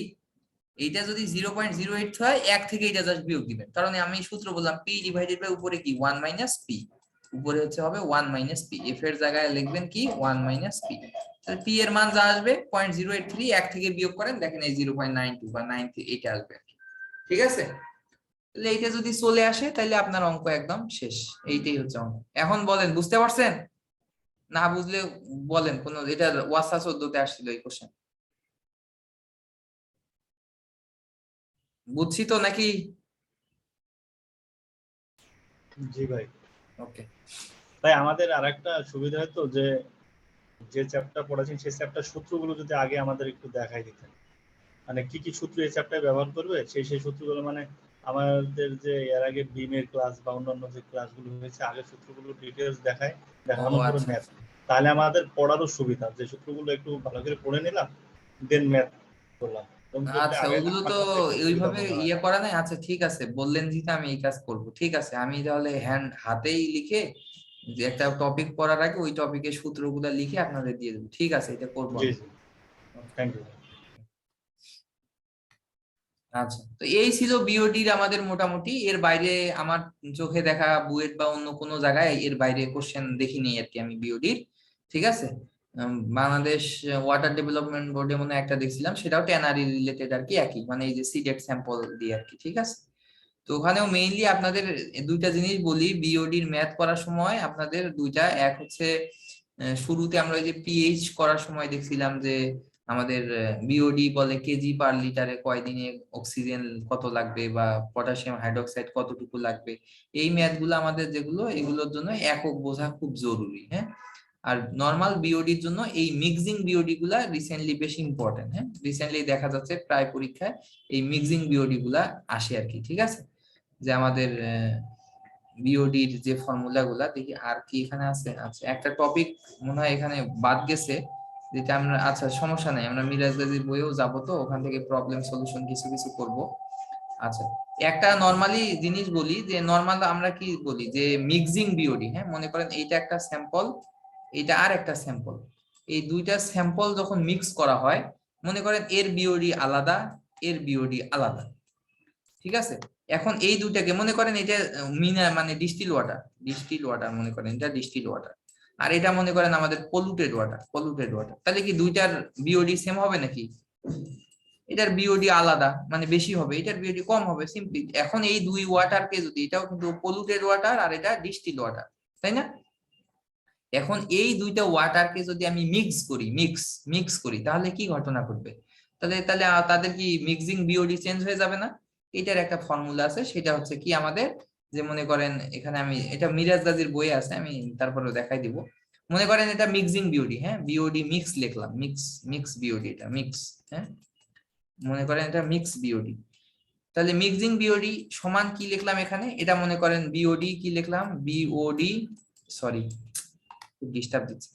এইটা যদি 0.08 হয় 1 থেকে এটা জাস্ট বিয়োগ দিবেন, কারণ আমি সূত্র বললাম পি ডিভাইডেড বাই উপরে কি 1 মাইনাস পি, উপরে হচ্ছে হবে 1 মাইনাস পি, এফ এর জায়গায় লিখবেন কি 1 মাইনাস পি। তাহলে পি এর মান যা আসবে 0.083, 1 থেকে বিয়োগ করেন দেখেন এই 0.92 বা 90 এটা আসবে। ঠিক আছে, তাহলে এইটা যদি চলে আসে তাহলে আপনার অঙ্ক একদম শেষ, এইটাই হচ্ছে অঙ্ক। এখন বলেন বুঝতে পারছেন, না বুঝলে বলেন, কোন এটা ওয়াসা 14 তে আসছিল এই কোশ্চেন, বুঝছি তো নাকি? জি ভাই। ওকে, তাই আমাদের আরেকটা সুবিধা হতো যে যে চ্যাপ্টার পড়াচ্ছেন সেই চ্যাপ্টার সূত্রগুলো যদি আগে আমাদের একটু দেখাই দিতেন, মানে কি কি সূত্র এই চ্যাপ্টারে ব্যবহার করবে সেই সেই সূত্রগুলো, মানে আমাদের যে এর আগে বিমের ক্লাস বা অন্যান্য যে ক্লাসগুলো হয়েছে আগের সূত্রগুলো ডিটেলস দেখায়, দেখানোর পরে আচ্ছা ম্যাথ, তাহলে আমাদের পড়ারও সুবিধা, যে সূত্রগুলো একটু ভালো করে পড়ে নিলাম দেন ম্যাথ করলাম। আচ্ছা, ওগুলো তো একটু সুবিধা ওইভাবে মনে হয়। ইয়ে করা নাই। আচ্ছা ঠিক আছে, বললেন যেটা আমি এই কাজ করব। ঠিক আছে, আমি তাহলে হ্যান্ড হাতেই লিখে যে একটা টপিক পড়ার আগে ওই টপিকের সূত্রগুলো লিখে আপনাদের দিয়ে দেবো। ঠিক আছে, এটা করবো জি আমি। জি, থ্যাংক ইউ। আচ্ছা, তো এই ছিল বিওডির আমাদের মোটামুটি, এর বাইরে আমার চোখে দেখা বুয়েট বা অন্য কোনো জায়গায় এর বাইরে কোশ্চেন দেখিনি আর কি আমি বিওডির। ঠিক আছে, বাংলাদেশ ওয়াটার ডেভেলপমেন্ট বোর্ডে মনে হয় একটা দেখছিলাম, সেটাও ট্যানারি রিলেটেড আর কি, একই মানে এই যে সিডেড স্যাম্পল দিয়ে আর কি। ঠিক আছে, তো ওখানেও মেইনলি আপনাদের দুইটা জিনিস বলি বিওডির ম্যাথ করার সময় আপনাদের দুইটা, এক হচ্ছে শুরুতে আমরা ওই যে পিএইচ করার সময় দেখছিলাম যে আমাদের বিওডি বলে কেজি পার লিটারে কয় দিনে অক্সিজেন কত লাগবে বা পটাশিয়াম হাইড্রোক্সাইড কতটুকু লাগবে, এই ম্যাথ গুলো আমাদের যেগুলো এগুলোর জন্য একক বোঝা খুব জরুরি। হ্যাঁ, আর নর্মাল বিওডির জন্য এই মিক্সিং বিওডি গুলা রিসেন্টলি বেশি ইম্পর্টেন্ট। হ্যাঁ, রিসেন্টলি দেখা যাচ্ছে প্রায় পরীক্ষায় এই মিক্সিং বিওডি গুলা আসে আর কি। ঠিক আছে, যে আমাদের বিওডির যে ফর্মুলা গুলা দেখি আর কি এখানে আছে। আচ্ছা, একটা টপিক মনে হয় এখানে বাদ গেছে যেটা আমরা, আচ্ছা সমস্যা নাই, আমরা মিরাজ গাজীর বইয়েও যাবো, তো ওখান থেকে প্রবলেম সলিউশন কিছু কিছু করব। আচ্ছা, একটা নরমালি জিনিস বলি যে নরমাল আমরা কি বলি যে মিক্সিং বিওডি। হ্যাঁ, মনে করেন এইটা একটা স্যাম্পল, এইটা আর একটা স্যাম্পল, এই দুইটা স্যাম্পল যখন মিক্স করা হয় মনে করেন এর বিওডি আলাদা, এর বিওডি আলাদা। ঠিক আছে, এখন এই দুইটাকে মনে করেন এটা মিনা মানে ডিস্টিল ওয়াটার, ডিস্টিল ওয়াটার মনে করেন এটা ডিস্টিল ওয়াটার, আর এটা মনে করেন আমাদের পলুটেড ওয়াটার, পলুটেড ওয়াটার, তাহলে কি দুইটার বিওডি সেম হবে নাকি? এটার বিওডি আলাদা, মানে বেশি হবে, এটার বিওডি কম হবে, সিম্পলি। এখন এই দুই ওয়াটারকে যদি, এটাও কিন্তু পলুটেড ওয়াটার আর এটা ডিস্টিল ওয়াটার, তাই না? এখন এই দুইটা ওয়াটারকে যদি আমি মিক্স করি তাহলে কি ঘটনা ঘটবে? তাহলে তাহলে তাদের কি মিক্সিং বিওডি চেঞ্জ হয়ে যাবে না? এটার একটা ফর্মুলা আছে, সেটা হচ্ছে কি আমাদের, যে মনে করেন এখানে আমি, এটা মিরাজ গাজীর বইয়ে আছে, আমি তারপরে দেখাই দিব। মনে করেন এটা মিক্সিং বিওডি, হ্যাঁ, বিওডি মিক্স লিখলাম, মিক্স বিওডি, এটা মিক্স, হ্যাঁ, মনে করেন এটা মিক্স বিওডি। তাহলে মিক্সিং বিওডি সমান কি লিখলাম এখানে, এটা মনে করেন বিওডি কি লিখলাম, বিওডি, সরি ডিস্টার্ব দিচ্ছে।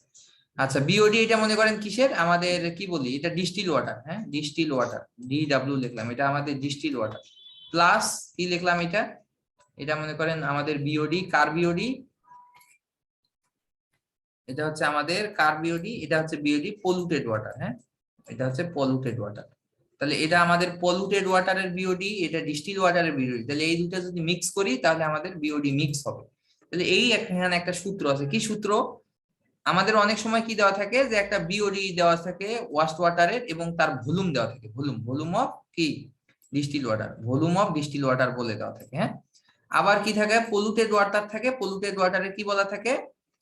আচ্ছা, বিওডি এটা মনে করেন কিসের, আমাদের কি বলি, এটা ডিস্টিল ওয়াটার, হ্যাঁ, ডিস্টিল ওয়াটার, DW লিখলাম, এটা আমাদের ডিস্টিল ওয়াটার, প্লাস কি লিখলাম, এটা এটা মনে করেন আমাদের বিওডি, কার বিওডি, এটা হচ্ছে আমাদের কার বিওডি, এটা হচ্ছে বিওডি পলুটেড ওয়াটার, হ্যাঁ, এটা হচ্ছে পলুটেড ওয়াটার। তাহলে এটা আমাদের পলুটেড ওয়াটারের বিওডি, এটা ডিস্টিল ওয়াটারের বিওডি, তাহলে এই দুটো যদি মিক্স করি তাহলে আমাদের বিওডি মিক্স হবে। তাহলে এই এখানে একটা সূত্র আছে, কি সূত্র, আমাদের অনেক সময় কি দেওয়া থাকে, যে একটা বিওডি দেওয়া থাকে ওয়াশ ওয়াটারের এবং তার ভলিউম দেওয়া থাকে, ভলিউম অফ কি distil water, volume of distil water বলে দেওয়া থাকে, হ্যাঁ। আবার কি থাকে, পলুটেড ওয়াটার থাকে, পলুটেড ওয়াটারের কি বলা থাকে,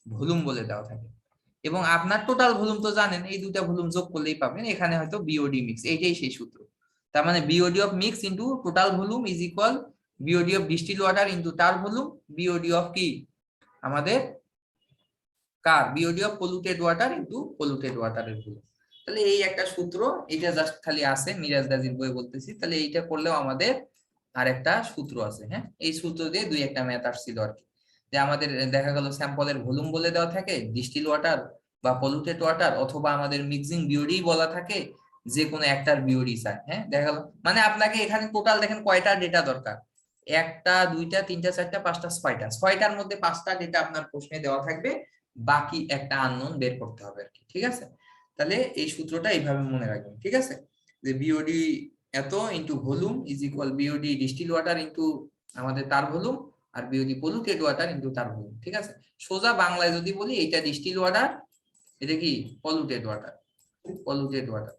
ভলিউম বলে দেওয়া থাকে। এবং আপনার টোটাল ভলিউম তো জানেন, এই দুইটা ভলিউম যোগ করলেই পাবেন, এখানে হয়তো বিওডি মিক্স, এইটাই সেই সূত্র। তার মানে BOD of mix into total volume is equal BOD of distil water into তার ভলিউম, বিওডি অফ কি আমাদের কার, BOD of polluted water into polluted ওয়াটারের ভলিউম। তাহলে এই একটা সূত্র, এটা জাস্ট খালি আছে মিরাজ গাজীর বই বলতেছি, তাহলে এইটা করলেও আমাদের আর একটা সূত্র আছে, হ্যাঁ, এই সূত্র দিয়ে দুই একটা ম্যাথ আসছিল আর কি, যে আমাদের দেখা গেল স্যাম্পলের ভলিউম বলে দেওয়া থাকে ডিস্টিল ওয়াটার বা পলুটেড ওয়াটার, অথবা আমাদের মিক্সিং বিওডি বলা থাকে, যে কোনো একটার বিওডি চাই, হ্যাঁ, দেখা গেল মানে আপনাকে এখানে টোটাল দেখেন কয়টা ডেটা দরকার, একটা, দুইটা, তিনটা, চারটা, পাঁচটা, ছয়টার মধ্যে পাঁচটা ডেটা আপনার প্রশ্নে দেওয়া থাকবে, বাকি একটা আননোন বের করতে হবে আর কি, ঠিক আছে? তাহলে এই সূত্রটা এইভাবে মনে রাখবেন, ঠিক আছে, যে বিওডি এত into volume is equal BOD distil water into আমাদের তার ভলিউম, আর বিওডি পলুটেড ওয়াটার ইনটু তার ভলিউম, ঠিক আছে? সোজা বাংলায় যদি বলি, এটা ডিস্টিল ওয়াটার, এটা কি পলুটেড ওয়াটার,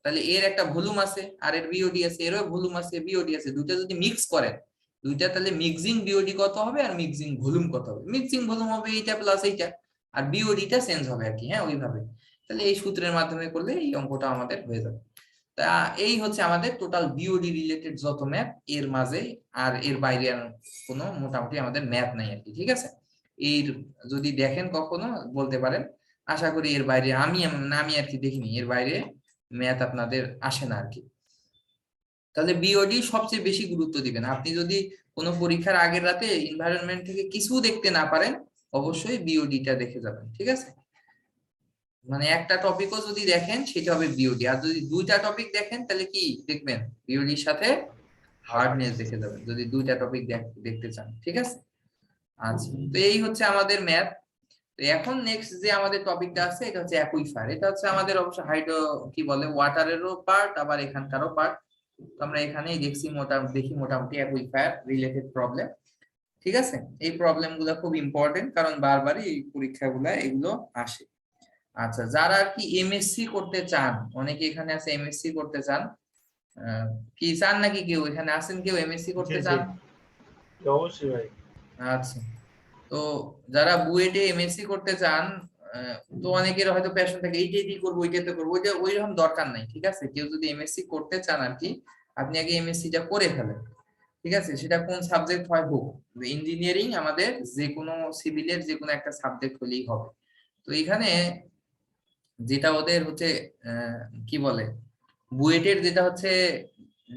তাহলে এর একটা ভলিউম আছে আর এর বিওডি আছে, এরও ভলিউম আছে বিওডি আছে, দুইটা যদি মিক্স করেন দুইটা, তাহলে মিক্সিং বিওডি কত হবে আর মিক্সিং ভলিউম কত হবে, মিক্সিং ভলিউম হবে এইটা প্লাস এইটা, আর বিওডিটা চেঞ্জ হবে আর কি, হ্যাঁ, ওইভাবে। তাহলে এই সূত্রের মাধ্যমে করলে এই অঙ্কটা আমাদের হয়ে যাবে। তা এই হচ্ছে আমাদের টোটাল বিওডি রিলেটেড যত ম্যাথ, এর মাঝে আর এর বাইরে আর কোনো মোটামুটি আমাদের ম্যাথ নাই আর কি, ঠিক আছে? এর যদি দেখেন কখনো বলতে পারেন, আশা করি এর বাইরে আমি আর কি দেখিনি, এর বাইরে ম্যাথ আপনাদের আসে না আর কি। তাহলে বিওডি সবচেয়ে বেশি গুরুত্ব দিবেন। আপনি যদি কোনো পরীক্ষার আগের রাতে এনভায়রনমেন্ট থেকে কিছু দেখতে না পারেন, অবশ্যই বিওডিটা দেখে যাবেন, ঠিক আছে? মানে একটা টপিকও যদি দেখেন সেটা হবে বিওডি, আর যদি দুইটা টপিক দেখেন তাহলে কি দেখবেন, বিওডির সাথে হার্ডনেস দেখে যাবেন, যদি দুইটা টপিক দেখতে চান, ঠিক আছে? আচ্ছা, তো এই হচ্ছে আমাদের ম্যাথ। তো এখন নেক্সট যে আমাদের টপিকটা আছে, এটা হচ্ছে অ্যাকুইফায়ার। এটা হচ্ছে আমাদের অবশ্য হাইড্রো কি বলে ওয়াটারেরও পার্ট, আবার এখানকারও পার্ট। তো আমরা এখানেই দেখি মোটামুটি অ্যাকুইফায়ার রিলেটেড প্রবলেম, ঠিক আছে? এই প্রবলেম গুলো খুব ইম্পর্টেন্ট, কারণ বারবারই এই পরীক্ষাগুলো এগুলো আসে। আচ্ছা, যারা আর কি এমএসসি করতে চান, অনেকে এখানে আছে এমএসসি করতে চান, কি চান নাকি, কেউ এখানে আছেন কেউ এমএসসি করতে চান? অবশ্যই ভাই। আচ্ছা, তো যারা বুয়েটে এমএসসি করতে চান, তো অনেকের হয়তো প্যাশন থাকে এইটাই করবো ওইটাতে করবো, ওইটা ওইরকম দরকার নাই, ঠিক আছে? কেউ যদি এমএসসি করতে চান আর কি, আপনি আগে এমএসসিটা করে ফেলেন, ঠিক আছে? সেটা কোন সাবজেক্ট হয় হোক, ইঞ্জিনিয়ারিং আমাদের যে কোনো সিভিলের যে কোনো একটা সাবজেক্ট হলেই হবে। তো এখানে যেটা ওদের হচ্ছে কি বলে, বুয়েটের যেটা হচ্ছে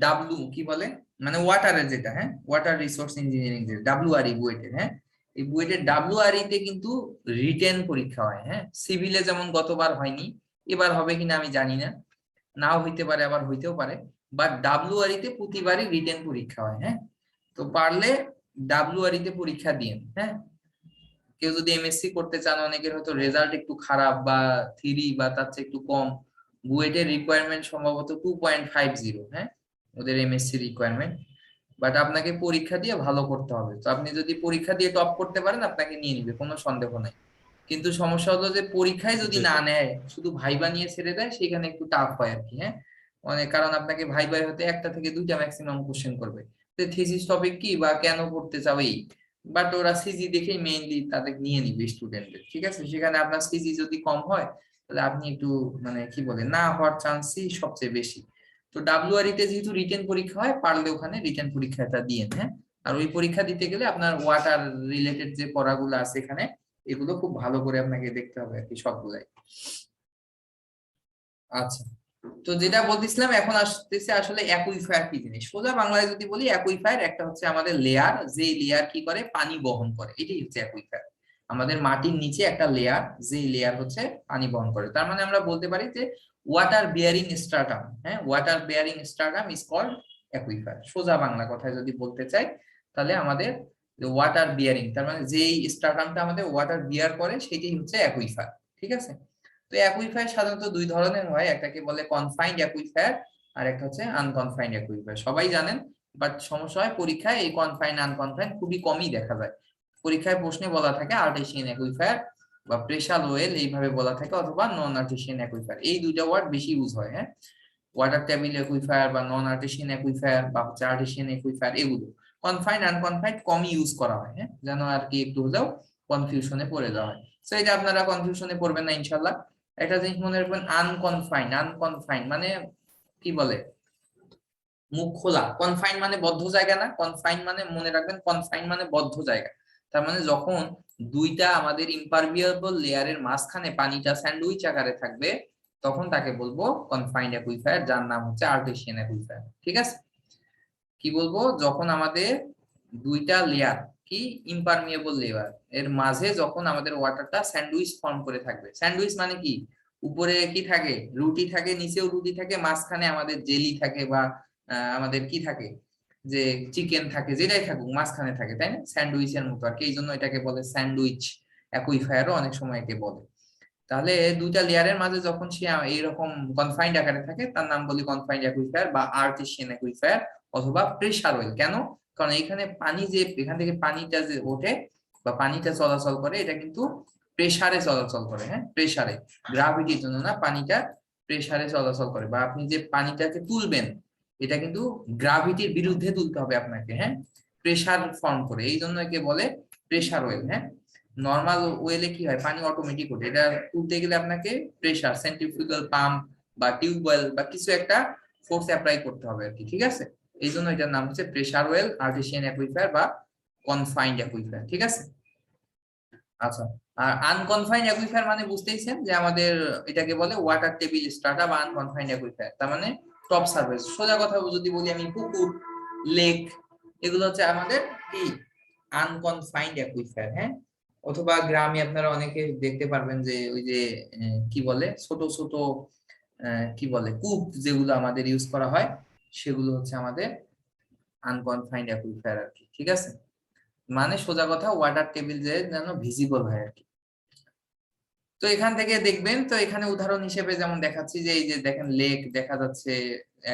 ডাব্লিউ কি বলে, মানে ওয়াটারের যেটা, হ্যাঁ, ওয়াটার রিসোর্স ইঞ্জিনিয়ারিং যে ডাব্লিউআরই বুয়েটের, হ্যাঁ, এই বুয়েটের ডাব্লিউআরই তে কিন্তু রিটেন পরীক্ষা হয়, হ্যাঁ। সিভিলে যেমন গতবার হয়নি, এবার হবে কিনা আমি জানি না, নাও হইতে পারে আবার হইতেও পারে, বাট ডাব্লিউআরই তে প্রতিবারই রিটেন পরীক্ষা হয়, হ্যাঁ। তো পারলে ডাব্লিউআরই তে পরীক্ষা দিন, হ্যাঁ। কেউ যদি এমএসসি করতে চান, অনেকের হয়তো রেজাল্ট একটু খারাপ বা 3 বা তার চেয়ে একটু কম, বুয়েটের রিকোয়ারমেন্ট সম্ভবত 2.50, হ্যাঁ, ওদের এমএসসি রিকোয়ারমেন্ট, বাট আপনাকে পরীক্ষা দিয়ে ভালো করতে হবে। তো আপনি যদি পরীক্ষা দিয়ে টপ করতে পারেন, আপনাকে নিয়ে নিবে, কোনো সন্দেহ নাই। কিন্তু সমস্যা হলো যে পরীক্ষায় যদি না নেয়, শুধু ভাইবা নিয়ে ছেড়ে দেয়, সেখানে একটু টাফ হয় আর কি, হ্যাঁ। অনেক, কারণ আপনাকে ভাই হতে একটা থেকে দুইটা ম্যাক্সিমাম কোশ্চেন করবে, যে থিসিস টপিক কি বা কেন পড়তে চাও এই, বাট ওরা সিজি দেখেই মেইনলি তাদের নিয়ে নিবে স্টুডেন্টদের, ঠিক আছে। সেখানে আপনার সিজি যদি কম হয় তাহলে আপনি একটু মানে কি বলে না হওয়ার চান্সই সবচেয়ে বেশি। তো ডাব্লিউআরই তে যেহেতু রিটেন পরীক্ষা হয়, পারলে ওখানে রিটেন পরীক্ষাটা দিয়েন, হ্যাঁ। আর ওই পরীক্ষা দিতে গেলে আপনার ওয়াটার রিলেটেড যে পড়াগুলো আছে এখানে, এগুলো খুব ভালো করে আপনাকে দেখতে হবে আর কি, সবগুলাই। আচ্ছা, তো যেটা বলতেছিলাম, এখন আসতেছে আসলে অ্যাকুইফায়ার কি জিনিস। সোজা বাংলায় যদি বলি, অ্যাকুইফায়ার একটা হচ্ছে আমাদের লেয়ার, যে লেয়ার কি করে পানি বহন করে, এটাই হচ্ছে অ্যাকুইফায়ার। আমাদের মাটির নিচে একটা লেয়ার, যে লেয়ার হচ্ছে পানি বহন করে। তার মানে আমরা বলতে পারি যে ওয়াটার বিয়ারিং স্ট্রাটাম, হ্যাঁ, ওয়াটার বিয়ারিং স্ট্রাটাম ইজ কল্ড অ্যাকুইফায়ার। সোজা বাংলা কথায় যদি বলতে চাই, তাহলে আমাদের ওয়াটার বিয়ারিং, তার মানে যেই স্ট্রাটামটা আমাদের ওয়াটার বিয়ার করে সেটাই হচ্ছে অ্যাকুইফায়ার, ঠিক আছে। তো অ্যাকুইফায়ার সাধারণত দুই ধরনের হয়, একটাকে বলে কনফাইন্ড অ্যাকুইফায়ার আর একটা হচ্ছে আনকনফাইন্ড অ্যাকুইফায়ার। সবাই জানেন, বাট সমস্যা হয় পরীক্ষায় এই কনফাইন্ড আনকনফাইন্ড খুবই কমই দেখা যায়। পরীক্ষায় প্রশ্নে বলা থাকে আর্টেসিয়ান অ্যাকুইফায়ার বা প্রেশার ওয়েল এইভাবে বলা থাকে, অথবা নন আর্টেসিয়ান অ্যাকুইফায়ার, এই দুইটা ওয়ার্ড বেশি ইউজ হয়, হ্যাঁ। ওয়াটার টেবিল অ্যাকুইফায়ার বা নন আর্টেসিয়ান অ্যাকুইফায়ার বা হচ্ছে আর্টেসিয়ান অ্যাকুইফায়ার, এগুলো কনফাইন্ড আনকনফাইন্ড কমই ইউজ করা হয়, হ্যাঁ, যেন আর কি একটু হলেও কনফিউশনে পড়ে যাওয়া হয়। তো এটা আপনারা কনফিউশনে পড়বেন না ইনশাল্লাহ। একটা জিনিস মনে রাখবেন, আনকনফাইন্ড, আনকনফাইন্ড মানে কি বলে মুখ খোলা, কনফাইন মানে বদ্ধ জায়গা না, কনফাইন মানে মনে রাখবেন কনফাইন মানে বদ্ধ জায়গা। তার মানে যখন দুইটা আমাদের ইম্পারমিয়েবল লেয়ারের মাঝখানে পানিটা স্যান্ডউইচ আকারে থাকবে, তখন তাকে বলবো কনফাইন্ড অ্যাকুইফায়ার, যার নাম হচ্ছে আর্টেসিয়ান অ্যাকুইফায়ার, ঠিক আছে। কি বলবো, যখন আমাদের দুইটা লেয়ার কি ইম্পারমিয়েবল লেয়ার এর মাঝে যখন আমাদের ওয়াটারটা স্যান্ডউইচ ফর্ম করে থাকবে। স্যান্ডউইচ মানে কি, উপরে কি থাকে, রুটি থাকে, নিচেও রুটি থাকে, মাঝখানে আমাদের জেলি থাকে বা আমাদের কি থাকে, যে চিকেন থাকে, যেটাই থাকুক মাঝখানে থাকে, তাই না, স্যান্ডউইচের মতো আর কি। এই জন্য এটাকে বলে স্যান্ডউইচ অ্যাকুইফায়ারও অনেক সময় একে বলে। তাহলে দুইটা লেয়ারের মাঝে যখন সে এইরকম কনফাইন্ড আকারে থাকে, তার নাম বলি কনফাইন্ড অ্যাকুইফায়ার বা আর্টেসিয়ান অ্যাকুইফায়ার অথবা প্রেসার ওয়েল। কেন, কারণ এখানে পানি যে এখান থেকে পানিটা যে ওঠে বা পানিটা চলাচল করে, এটা কিন্তু প্রেসারে চলাচল করে, হ্যাঁ, প্রেসারে, গ্রাভিটির জন্য না, পানিটা প্রেসারে চলাচল করে। বা আপনি যে পানিটাকে তুলবেন, এটা কিন্তু গ্রাভিটির বিরুদ্ধে তুলতে হবে আপনাকে, হ্যাঁ, প্রেসার ফর্ম করে, এই জন্য একে বলে প্রেসার ওয়েল, হ্যাঁ। নর্মাল ওয়েলে কি হয়, পানি অটোমেটিক ওঠে, এটা তুলতে গেলে আপনাকে প্রেসার, সেন্ট্রিফিউগাল পাম্প বা টিউবওয়েল বা কিছু একটা ফোর্স অ্যাপ্লাই করতে হবে আর কি, ঠিক আছে। এই জন্য এটার নাম হচ্ছে প্রেসার ওয়েল, আর্টেসিয়ান অ্যাকুইফায়ার বা কনফাইন্ড অ্যাকুইফায়ার, ঠিক আছে। আচ্ছা, আর আনকনফাইন্ড অ্যাকুইফায়ার মানে বুঝতেইছেন যে আমাদের এটাকে বলে ওয়াটার টেবিল স্ট্রাটা বা আনকনফাইন্ড অ্যাকুইফায়ার, তার মানে টপ সারফেস। সোজা কথা যদি বলি আমি, পুকুর, লেক, এগুলো হচ্ছে আমাদের কি আনকনফাইন্ড অ্যাকুইফায়ার, হ্যাঁ। অথবা গ্রামে আপনারা অনেকে দেখতে পারবেন যে ওই যে কি বলে ছোট ছোট কি বলে কূপ যেগুলো আমাদের ইউজ করা হয়, সেগুলো হচ্ছে আমাদের আনকনফাইন্ড অ্যাকুইফায়ার আর কি, ঠিক আছে। মানে সোজা কথা ওয়াটার টেবিল যে যেন ভিজিবল হয় আর কি। তো এখান থেকে দেখবেন, তো এখানে উদাহরণ হিসেবে যেমন দেখাচ্ছি যে এই যে দেখেন লেক দেখা যাচ্ছে,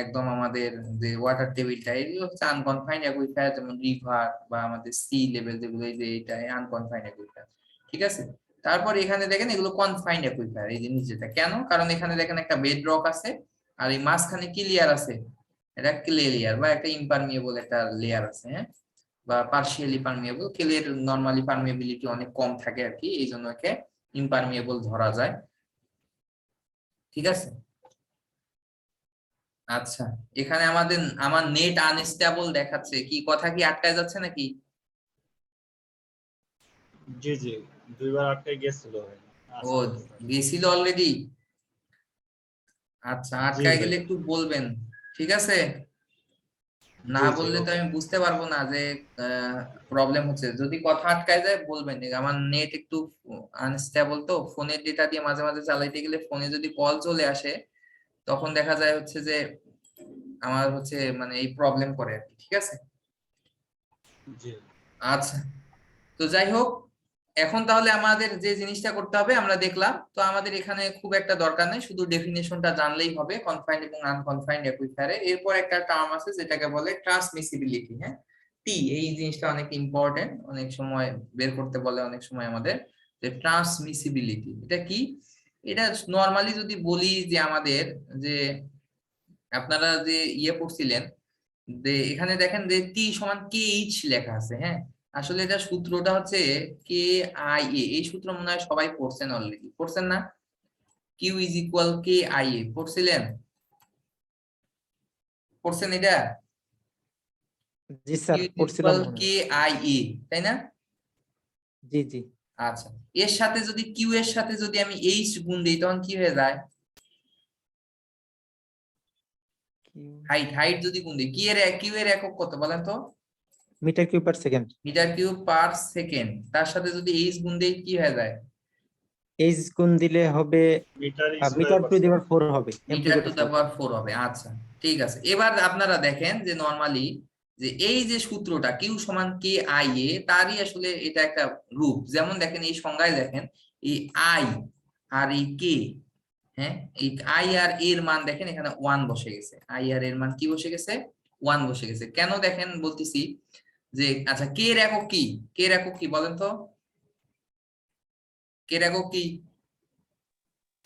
একদম আমাদের যে ওয়াটার টেবিলটা এগুলো হচ্ছে আনকনফাইন্ড অ্যাকুইফায়ার, যেমন রিভার বা আমাদের সি লেভেল যেগুলো, এই যে এটা আনকনফাইন্ড অ্যাকুইফায়ার, ঠিক আছে। তারপর এখানে দেখেন এগুলো কনফাইন্ড অ্যাকুইফায়ার, এই যে নিচেটা কেন, কারণ এখানে দেখেন একটা বেড রক আছে, আর এই মাঝখানে কি লেয়ার আছে, এটা ক্লে লেয়ার বা একটা ইম্পারমিয়েবল একটা লেয়ার আছে, হ্যাঁ, বা পার্শিয়ালি পারমিয়েবল। ক্লের নরমালি পারমিয়েবিলিটি অনেক কম থাকে আর কি, এই জন্য একে ইম্পারমিয়েবল ধরা যায়, ঠিক আছে। আচ্ছা, এখানে আমার নেট আনস্টেবল দেখাচ্ছে, কি কথা কি আটকায় যাচ্ছে নাকি? জি জি, দুইবার আটকে গেছিল। ও, গেছিল অলরেডি। আচ্ছা, জি আটকায় ভাই, গেলে একটু বলবেন, ঠিক আছে। না জি জি, বললে তো ওকে। আমি বুঝতে পারবো না যে প্রবলেম হচ্ছে। যদি কথা আটকায় যায় বলবেন, যে আমার নেট একটু আনস্টেবল, তো ফোনের ডেটা দিয়ে মাঝে মাঝে চালাইতে গেলে ফোনে যদি কল চলে আসে, তখন দেখা যায় হচ্ছে যে আমার হচ্ছে মানে এই প্রবলেম করে আর কি, ঠিক আছে। জি আচ্ছা, তো যাই হোক, এখন তাহলে আমাদের যে জিনিসটা করতে হবে আমরা দেখলাম, তো আমাদের এখানে খুব একটা দরকার নেই, শুধু ডেফিনেশনটা জানলেই হবে কনফাইন্ড এবং আনকনফাইন্ড অ্যাকুইফায়ারের। এরপর একটা টার্ম আছে যেটাকে বলে ট্রান্সমিসিবিলিটি, হ্যাঁ, টি। এই জিনিসটা অনেক ইম্পর্টেন্ট, অনেক সময় বের করতে বলে অনেক সময় আমাদের, যে ট্রান্সমিসিবিলিটি এটা কি। এটা নরমালি যদি বলি যে আমাদের যে আপনারা যে ইয়ে পড়ছিলেন যে এখানে দেখেন যে টি সমান কে এইচ লেখা আছে, হ্যাঁ আসলে এটা সূত্রটা হচ্ছে কে আই এ, এই সূত্র মনে হয় সবাই পড়ছেন অলরেডি, পড়ছেন না? Q is equal K I A, পড়ছিলেন? পড়ছেন এটা? জি স্যার, কিউ পড়ছিলাম ইকুয়াল মনে হয়। কে আই এ, তাই না? জি জি। আচ্ছা, এর সাথে যদি কিউ এর সাথে যদি আমি এইচ গুণ দিই তখন কি হয়ে যায়? হাইট, হাইট যদি গুণ দিই, কিউ এর একক কত বলেন তো? Metre cube per second. Metre cube per second, তার সাথে যদি এইচ গুণ দিই কি হয়ে যায়? এইচ গুণ দিলে হবে মিটার মিটার টু দি পাওয়ার 4 হবে, মিটার টু এমপিকে দা পাওয়ার 4 হবে। আচ্ছা ঠিক আছে, এবার আপনারা দেখেন যে নরমালি যে এই যে সূত্রটা কিউ সমান কে আই এ, তারই আসলে এটা একটা রূপ। যেমন দেখেন এই সংজ্ঞায় দেখেন এই আই আর এই কে, হ্যাঁ এই আই আর এর মান দেখেন এখানে 1 বসে গেছে, আই আর এর মান কি বসে গেছে? 1 বসে গেছে। কেন দেখেন বলতেছি যে আচ্ছা কে এর একক কি, কে এর একক কি বলেন তো? কে এর একক কি?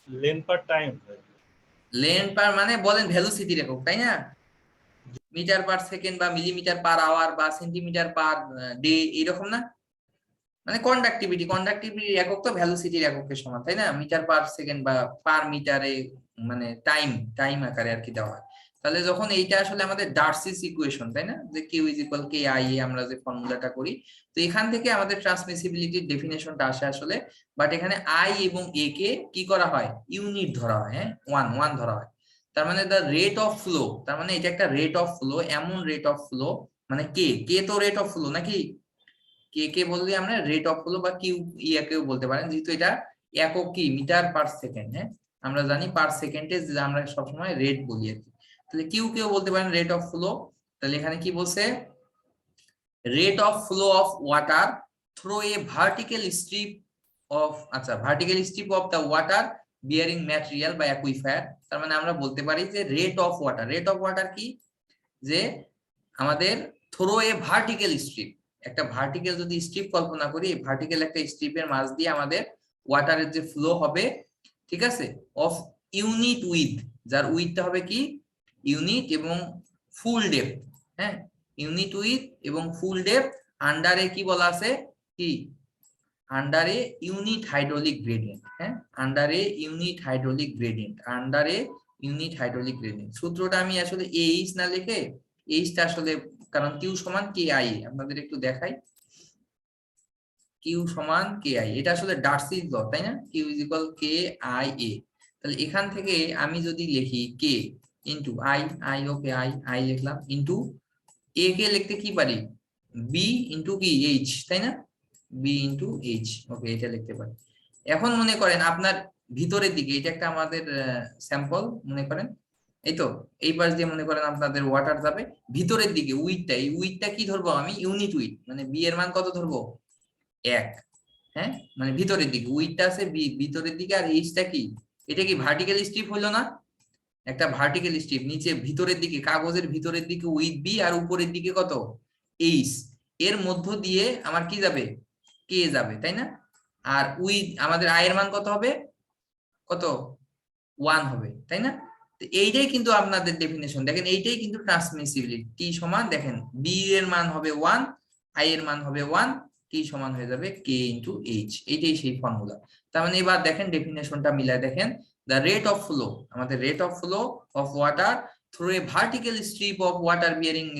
লেন্থ পার টাইম। লেন পার মানে বলেন ভেলোসিটির একক, তাই না? মিটার পার সেকেন্ড বা মিলিমিটার পার আওয়ার বা সেন্টিমিটার পার ডে, এরকম না? মানে কন্ডাক্টিভিটির একক তো ভেলোসিটির এককের সমান, তাই না? মিটার পার সেকেন্ড বা পার মিটারে, মানে টাইম আকারে আর কি দেওয়া হয়। তাহলে যখন এইটা আসলে আমাদের ডার্সিস ইকুয়েশন, তাই না, যে Q is equal K I A, আমরা যে ফর্মুলাটা করি, তো এখান থেকে আমাদের ট্রান্সমিসিবিলিটির ডেফিনেশনটা আসে আসলে। বাট এখানে আই এবং এ কে কি করা হয়? ইউনিট ধরা হয়, হ্যাঁ ওয়ান ধরা হয়। তার মানে দ্য রেট অফ ফ্লো, তার মানে এটা একটা রেট অফ ফ্লো, এমন রেট অফ ফ্লো, মানে কে তো রেট অফ ফ্লো নাকি? কে বললে আমরা রেট অফ ফ্লো বা কিউ কেউ বলতে পারেন, যেহেতু এটা একক কি মিটার পার সেকেন্ড, হ্যাঁ আমরা জানি পার সেকেন্ডে আমরা সবসময় রেট বলি আর কি। তাহলে কেউ বলতে পারেন রেট অফ ফ্লো। তাহলে এখানে কি বলছে? Rate of flow of water through a vertical strip of, আচ্ছা vertical strip of the water bearing material বা অ্যাকুইফায়ার। তার মানে আমরা বলতে পারি যে রেট অফ ওয়াটার কি, যে আমাদের থ্রো এ ভার্টিক্যাল স্ট্রিপ, একটা ভার্টিক্যাল যদি স্ট্রিপ কল্পনা করি, ভার্টিক্যাল একটা স্ট্রিপের মাঝ দিয়ে আমাদের ওয়াটারের যে ফ্লো হবে, ঠিক আছে, অফ ইউনিট উইথ, যার উইথটা হবে কি ইউনিট, এবং ফুল ডেপথ, হ্যাঁ ইউনিট উইথ এবং ফুল ডেপথ, আন্ডারে কি বলা আছে কি, আন্ডারে ইউনিট হাইড্রোলিক গ্রেডিয়েন্ট, হ্যাঁ আন্ডারে ইউনিট হাইড্রোলিক গ্রেডিয়েন্ট। সূত্রটা আমি আসলে এইচ না লিখে এইচটা আসলে, কারণ কিউ সমান কে আই, আপনাদের একটু দেখাই, কিউ সমান কে আই, এটা আসলে ডার্সিস ল, তাই না? Q is equal K I A. তাহলে এখান থেকে আমি যদি লিখি K into I okay I লিখলাম, ইন্টু এ কে লিখতে কি পারি, বি ইন্টু কি এইচ, তাই না? বি ইন্টু এইচ, ওকে এটা লিখতে পারি। এখন মনে করেন আপনার ভিতরের দিকে, এটা একটা আমাদের স্যাম্পল মনে করেন, এই তো এই পাশ দিয়ে মনে করেন আপনাদের ওয়াটার যাবে ভিতরের দিকে, এই উইথটা কি ধরবো আমি, ইউনিট উইথ, মানে বি এর মান কত ধরবো? 1, হ্যাঁ মানে ভিতরের দিকে উইথটা আছে বি ভিতরের দিকে, আর এইচটা কি, এটা কি ভার্টিক্যাল স্ট্রিপ হইলো না? একটা ভার্টিক্যাল স্ট্রিপ নিচে ভিতরের দিকে, কাগজের ভিতরের দিকে উইথ বি, আর উপরের দিকে কত, এইচ, এর মধ্য দিয়ে আমার কি যাবে, কে যাবে, তাই না? আর উইথ আমাদের আই এর মান কত হবে, কত 1 হবে, তাই না? তো এইটাই কিন্তু আপনাদের ডেফিনেশন, দেখেন এইটাই কিন্তু ট্রান্সমিসিবিলিটি। টি সমান দেখেন বি এর মান হবে 1, আই এর মান হবে 1, টি সমান হয়ে যাবে কে ইন্টু এইচ, এইটাই সেই ফর্মুলা। তার মানে এবার দেখেন ডেফিনেশনটা মিলায় দেখেন, the rate of flow, আমাদের rate of flow of water through a vertical strip of water bearing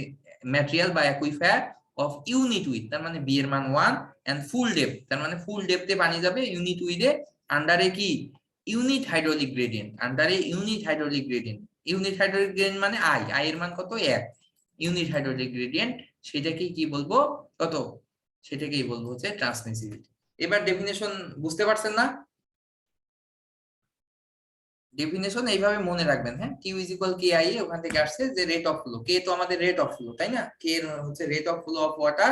material by aquifer of unit width, তার মানে বি এর মান 1, and full depth, তার মানে ফুল ডেপথে পানি যাবে ইউনিট উইথে, আন্ডারে কি ইউনিট হাইড্রোলিক গ্রেডিয়েন্ট, মানে আই এর মান কত 1, ইউনিট হাইড্রোলিক গ্রেডিয়েন্ট, সেটাকে কি বলবো কত, সেটাকেই বলবো হচ্ছে ট্রান্সমিসিবিলিটি। এবার ডেফিনেশন বুঝতে পারছেন না? ডেফিনেশন এইভাবে মনে রাখবেন, হ্যাঁ Q is equal K I, ওখান থেকে আসছে যে রেট অফ ফ্লো, কে তো আমাদের রেট অফ ফ্লো, তাই না? কে হচ্ছে rate of flow of water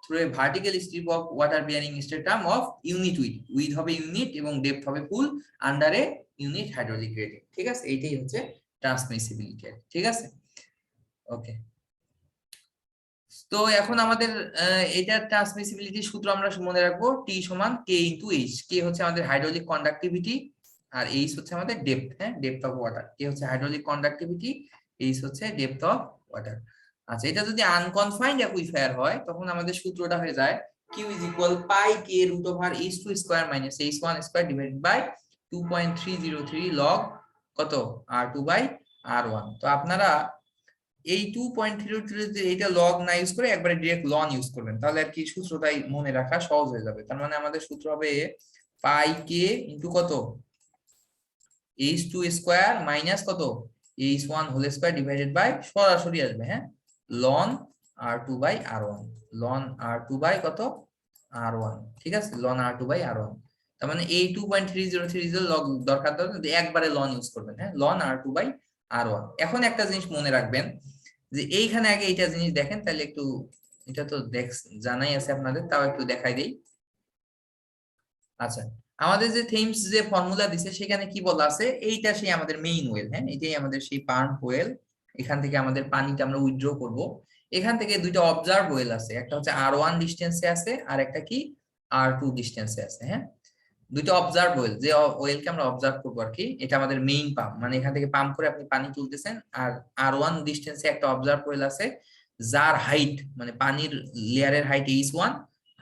through a vertical strip of water bearing stratum of unit with হবে ইউনিট এবং ডেপথ হবে ফুল, আন্ডারে ইউনিট হাইড্রোলিক গ্রেডিয়েন্ট, ঠিক আছে? এইটাই হচ্ছে ট্রান্সমিসিবিলিটি, ঠিক আছে ওকে। তো এখন আমাদের এটা ট্রান্সমিসিবিলিটি সূত্র আমরা মনে রাখবো, টি সমান কে ইন্টু এইচ। কে হচ্ছে আমাদের হাইড্রোলিক কন্ডাক্টিভিটি, আর এইচ হচ্ছে আমাদের ডেপথ, হ্যাঁ ডেপথ অফ ওয়াটার। কে হচ্ছে হাইড্রোলিক কন্ডাক্টিভিটি, এইচ হচ্ছে ডেপথ অফ ওয়াটার। আচ্ছা, এটা যদি আনকনফাইন্ড অ্যাকুইফায়ার হয় তখন আমাদের সূত্রটা হয়ে যায় Q is equal pi k root over h2 square minus h1 square divided by 2.303 log কত r2 by r1। তো আপনারা এই 2.303 এইটা লগ না ইউজ করে একবারে ডাইরেক্ট লন ইউজ করবেন, তাহলে আর কি সূত্রটাই মনে রাখা সহজ হয়ে যাবে। তার মানে আমাদের সূত্র হবে পাই কে ইনটু কত h2 স্কয়ার মাইনাস কত h1 whole square divided by সরাসরি আসবে হ্যাঁ loan r2 by r1, loan r2 by কত r1, ঠিক আছে, লন r2 বাই r1। তার মানে এই 2.303 এর লগ দরকার একবারে লন ইউজ করবেন হ্যাঁ লন r2 বাই r1। এখন একটা জিনিস মনে রাখবেন যে এইখানে আগে এইটা জিনিস দেখেন, তাহলে একটু এটা তো জানাই আছে আপনাদের, তাও একটু দেখাই দেই। আচ্ছা, আমাদের যে থেমস যে ফর্মুলা দিছে সেখানে কি বলা আছে, এইটা সেই আমাদের মেইন ওয়েল হ্যাঁ, এটাই আমাদের সেই পাম্প ওয়েল। এখান থেকে আমাদের পানিটা আমরা উইথড্র করব। এখান থেকে দুইটা অবজার্ভ ওয়েল আছে, একটা হচ্ছে r1 ডিসটেন্সে আছে আর একটা কি r2 ডিসটেন্সে আছে হ্যাঁ। দুইটা অবজার্ভ ওয়েল, যে ওয়েলকে আমরা অবজার্ভ করবো আর কি, এটা আমাদের মেইন পাম্প, মানে এখান থেকে পাম্প করে আপনি পানি তুলতেছেন। আর r1 ডিসটেন্সে একটা অবজার্ভ ওয়েল আছে যার হাইট মানে পানির লেয়ারের হাইট h1,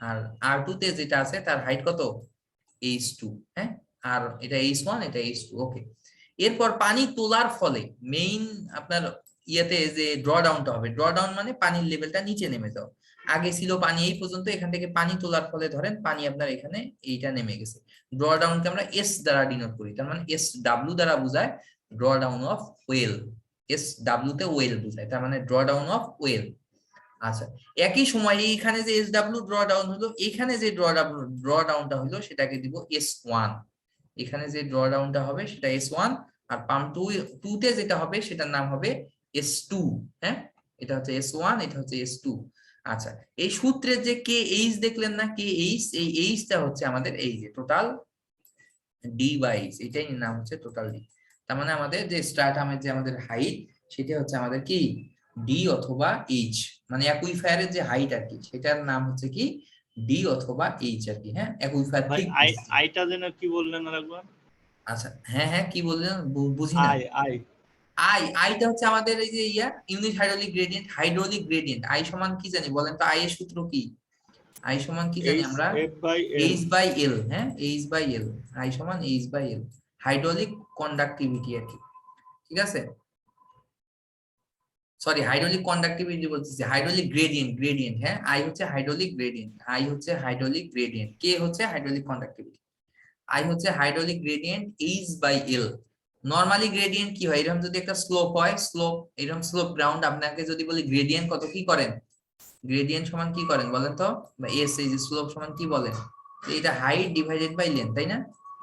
আর r2 তে যেটা আছে তার হাইট কত h2 হ্যাঁ, আর এটা h1 এটা h2 ওকে। এরপর পানি তোলার ফলে মেইন আপনার ইয়েতে যে ড্র ডাউনটা হবে, ড্র ডাউন মানে পানির লেভেলটা নিচে নেমে যাও। আগে ছিল পানি এই পর্যন্ত, এখান থেকে পানি তোলার ফলে ধরেন পানি আপনার এখানে এইটা নেমে গেছে। ড্র ডাউনকে আমরা এস দ্বারা ডিনোট করি, তার মানে এস ডাব্লিউ দ্বারা বোঝায় draw down of well, S W তে ওয়েল বোঝায়, তার মানে ড্র ডাউন অফ ওয়েল। আচ্ছা, একই সময় এইখানে যে এস ডাব্লিউ ড্র ডাউন হলো, এখানে যে ড্র ডাউনটা হলো সেটাকে দিব S1, এখানে যে ড্র ডাউনটা হবে সেটা S1, আর পাম্প 2 তে যেটা হবে সেটার নাম হবে S2 হ্যাঁ, এটা হচ্ছে S1 এটা হচ্ছে S2। আচ্ছা, এই সূত্রের যে কে এইচ দেখলেন না, কে এইচ, এই এইচটা হচ্ছে আমাদের এই যে টোটাল ডি বাই এইচ, এটাই নাম হচ্ছে টোটাল ডি। তার মানে আমাদের যে স্ট্রাটামের যে আমাদের হাইট সেটা হচ্ছে আমাদের কি ডি অথবা এইচ, মানে অ্যাকুইফায়ারের যে হাইট আর কি সেটার নাম হচ্ছে কি ডি অথবা এইচ আর কি হ্যাঁ। অ্যাকুইফায়ার ভাই ঠিক আইটা যেন কি বললেন আরেকবার? আচ্ছা হ্যাঁ হ্যাঁ কি বললেন বুঝি না। আই আইটা হচ্ছে আমাদের এই যে unit hydraulic gradient, hydraulic gradient. I সমান কি জানি বলেন তো, আই এর সূত্র কি? আই সমান কি জানি আমরা এইচ বাই এল হ্যাঁ, এইচ বাই এল, আই সমান H by L, hydraulic conductivity আর কি, ঠিক আছে। সরি হাইড্রোলিক কন্ডাক্টিভিটি বলতেছি, হাইড্রোলিক গ্রেডিয়েন্ট, গ্রেডিয়েন্ট হ্যাঁ, আই হচ্ছে হাইড্রোলিক গ্রেডিয়েন্ট, আই হচ্ছে হাইড্রোলিক গ্রেডিয়েন্ট, কে হচ্ছে হাইড্রোলিক কন্ডাক্টিভিটি, আই হচ্ছে hydraulic gradient H by L. Normally gradient কি হয়, এরকম যদি একটা স্লোপ হয়, স্লোপ এরকম স্লোপ গ্রাউন্ড, আপনাকে যদি বলি গ্রেডিয়েন্ট কত কি করেন, গ্রেডিয়েন্ট সমান কি করেন বলেন তো, বা এস এই যে স্লোপ সমান কি বলেন, এটা হাইট ডিভাইডেড বাই লেন্থ তাই না,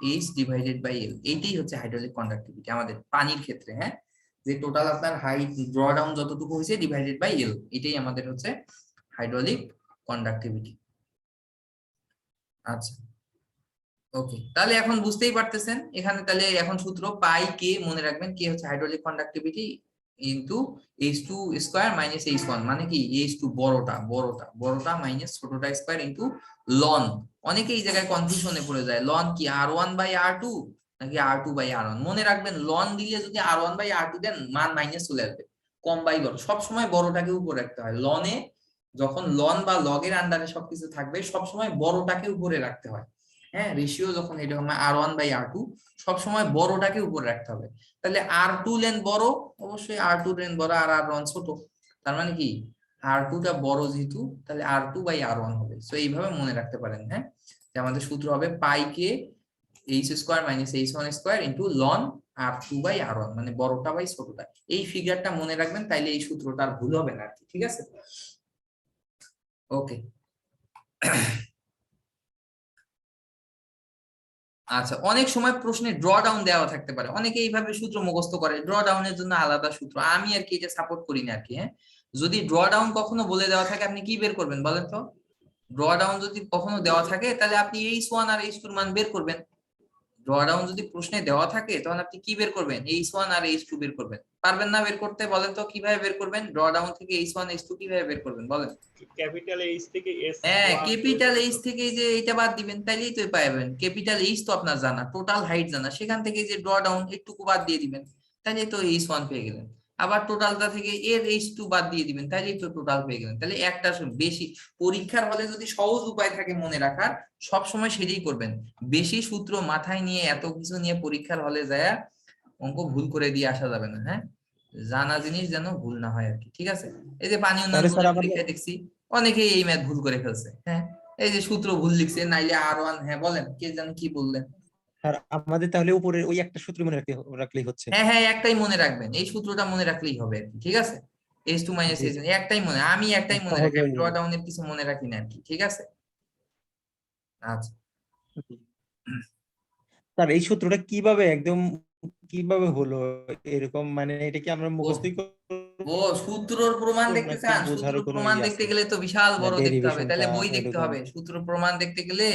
এইচ ডিভাইডেড বাই এল, এইটাই হচ্ছে হাইড্রোলিক কন্ডাক্টিভিটি আমাদের পানির ক্ষেত্রে হ্যাঁ, যে টোটাল আপনার হাইট ড্র ডাউন যতটুকু হয়েছে ডিভাইডেড বাই এল, এটাই আমাদের হচ্ছে হাইড্রোলিক কন্ডাক্টিভিটি। আচ্ছা ওকে, তাহলে এখন বুঝতেই পারতেছেন এখানে, তাহলে এখন সূত্র পাই কে মনে রাখবেন, কে হচ্ছে hydraulic conductivity into h2 square minus h1, মানে কি h2 বড়টা মাইনাস ছোটটা স্কয়ার ইনটু লন। অনেকে এই জায়গায় কনফিউশনে পড়ে যায়, লন কি r1 বাই r2 নাকি r2 বাই r1। মনে রাখবেন লন দিলে যদি r1 বাই r2 দেন মান মাইনাস চলে আসবে, কম বাই বড়, সবসময় বড়টাকে উপরে রাখতে হয় লনে, যখন লন বা লগের আন্ডারে সবকিছু থাকবে সবসময় বড়টাকে উপরে রাখতে হয় হ্যাঁ। রেশিও যখন এরকম r1 বাই r2 সবসময় বড়টাকে উপরে রাখতে হবে, তাহলে r2 লেন্থ বড়, অবশ্যই r2 লেন্থ বড় আর r1 ছোট, তার মানে কি r2 টা বড় যেহেতু তাহলে r2 বাই r1 হবে। সো এইভাবে মনে রাখতে পারেন হ্যাঁ, যে আমাদের সূত্র হবে pi K h square minus h1 square into ln r2 by r1, মানে বড়টা বাই ছোটটা। এই ফিগারটা মনে রাখবেন, তাইলে এই সূত্রটা আর ভুল হবে না আর কি, ঠিক আছে ওকে। আচ্ছা, অনেক সময় প্রশ্নে ড্র ডাউন দেওয়া থাকতে পারে, অনেকে এইভাবে সূত্র মুখস্থ করে, ড্র ডাউনের জন্য আলাদা সূত্র, আমি আর কি এটা সাপোর্ট করি না আর কি হ্যাঁ। যদি ড্র ডাউন কখনো বলে দেওয়া থাকে আপনি কি বের করবেন বলেন তো, ড্র ডাউন যদি কখনো দেওয়া থাকে তাহলে আপনি h1 আর h2 এর মান বের করবেন। ড্র ডাউন যদি প্রশ্নে দেওয়া থাকে তখন আপনি কি বের করবেন, h1 আর h2 বের করবেন। পারবেন না বের করতে, বলেন তো কিভাবে বের করবেন, ড্র ডাউন থেকে h1 h2 কিভাবে বের করবেন বলেন। ক্যাপিটাল এইচ থেকে এস, হ্যাঁ ক্যাপিটাল এইচ থেকে যে এটা বাদ দিবেন তাইলেই তো পাবেন। ক্যাপিটাল এইচ তো আপনার জানা, টোটাল হাইট জানা, সেখান থেকে যে ড্র ডাউন একটুকু বাদ দিয়ে দিবেন, তাইলে তো h1 পেয়ে গেলেন। আবার টোটালটা থেকে এর H2 বাদ দিয়ে দিবেন, তাহলেই তো টোটাল হয়ে গেলেন। তাহলে একটা বেশি পরীক্ষার হলে যদি সহজ উপায় থাকে মনে রাখার, সব সময় সেটাই করবেন। বেশি সূত্র মাথায় নিয়ে এত কিছু নিয়ে পরীক্ষার হলে যায় অঙ্ক ভুল করে দিয়ে আসা যাবে না। হ্যাঁ, জানা জিনিস যেন ভুল না হয় আর কি। ঠিক আছে, এই যে পানি উন্নয়ন তাহলে স্যার বোর্ডের আমাদের পরীক্ষায় দেখছি অনেকেই এই ম্যাথ ভুল করে ফেলছে। হ্যাঁ, এই যে সূত্র ভুল লিখছে, নাইলে R1। হ্যাঁ বলেন, কে জানি কি বললেন? স্যার আমাদের তাহলে উপরে ওই একটা সূত্র মনে রাখলেই হচ্ছে। হ্যাঁ হ্যাঁ, একটাই মনে রাখবেন, এই সূত্রটা মনে রাখলেই হবে আর কি। ঠিক আছে, H2 জি - H1 একটাই মনে, আমি একটাই মনে সহজ রাখি, আমি হয়ে ড্র যাবে। ডাউনের কিছু মনে রাখি না আর কি। ঠিক আছে, আচ্ছা। জি। স্যার এই সূত্রটা কিভাবে একদম কিভাবে হলো এরকম, মানে এটা কি আমরা ও মুখস্থই ও সূত্রর প্রমাণ করব দেখতে নাকি চান? সূত্র বোঝারও কোনো প্রমাণ ই দেখতে আছে, গেলে তো বিশাল মানে বড় দেখতে হবে, ডেরিভেশনটা তাহলে বই দেখতে এরকম? হবে। সূত্র প্রমাণ দেখতে গেলে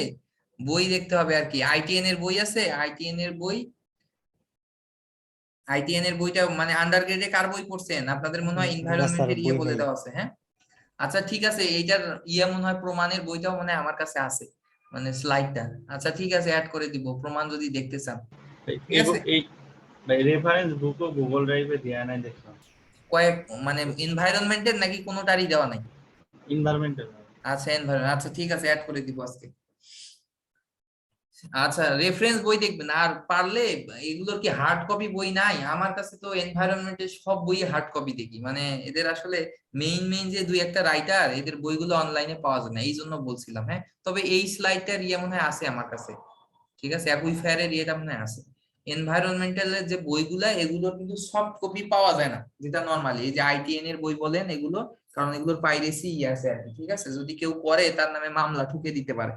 বই দেখতে হবে আর কি। আইটিএন এর বই আছে, আইটিএন এর বই, আইটিএন এর বইটা মানে আন্ডার গ্রেডে কার বই পড়ছেন আপনাদের? মনে হয় না স্যার এনভায়রনমেন্টের বই বলে নাই। দেওয়া আছে। হ্যাঁ, আচ্ছা ঠিক আছে, এইটার মনে হয় প্রমাণের বইটাও মানে আমার কাছে আছে, মানে স্লাইডটা। আচ্ছা ঠিক আছে, অ্যাড করে দিব প্রমাণ যদি দেখতে চান। ঠিক আছে, এই রেফারেন্স বুকও গুগল ড্রাইভে দেয়া নাই দেখলাম। কয়েক মানে এনভায়রনমেন্টের নাকি কোনোটারই দেওয়া নাই? এনভায়রনমেন্টাল। আচ্ছা এনভায়রনমেন্ট, আচ্ছা ঠিক আছে, অ্যাড করে দিব আজকে। আচ্ছা, রেফারেন্স বই দেখবেন। আর পারলে এগুলোর কি হার্ড কপি বই নাই? আমার কাছে তো এনভায়রনমেন্টের সব বই হার্ড কপি দেখি, মানে এদের আসলে মেইন যে দুই একটা রাইটার, এদের বইগুলো অনলাইনে পাওয়া যায় না, এই জন্য বলছিলাম। হ্যাঁ, তবে এই স্লাইডটার মনে হয় আছে আমার কাছে। ঠিক আছে, অ্যাকুইফায়ারের ইয়েটা মনে হয় আছে। এনভায়রনমেন্টালের যে বইগুলা, এগুলোর কিন্তু সফট কপি পাওয়া যায় না, যেটা নরমালি এই যে আইটিএন এর বই বলেন এগুলো, কারণ এগুলোর পাইরেসি আছে আর কি। ঠিক আছে, যদি কেউ করে তার নামে মামলা ঠুকে দিতে পারে।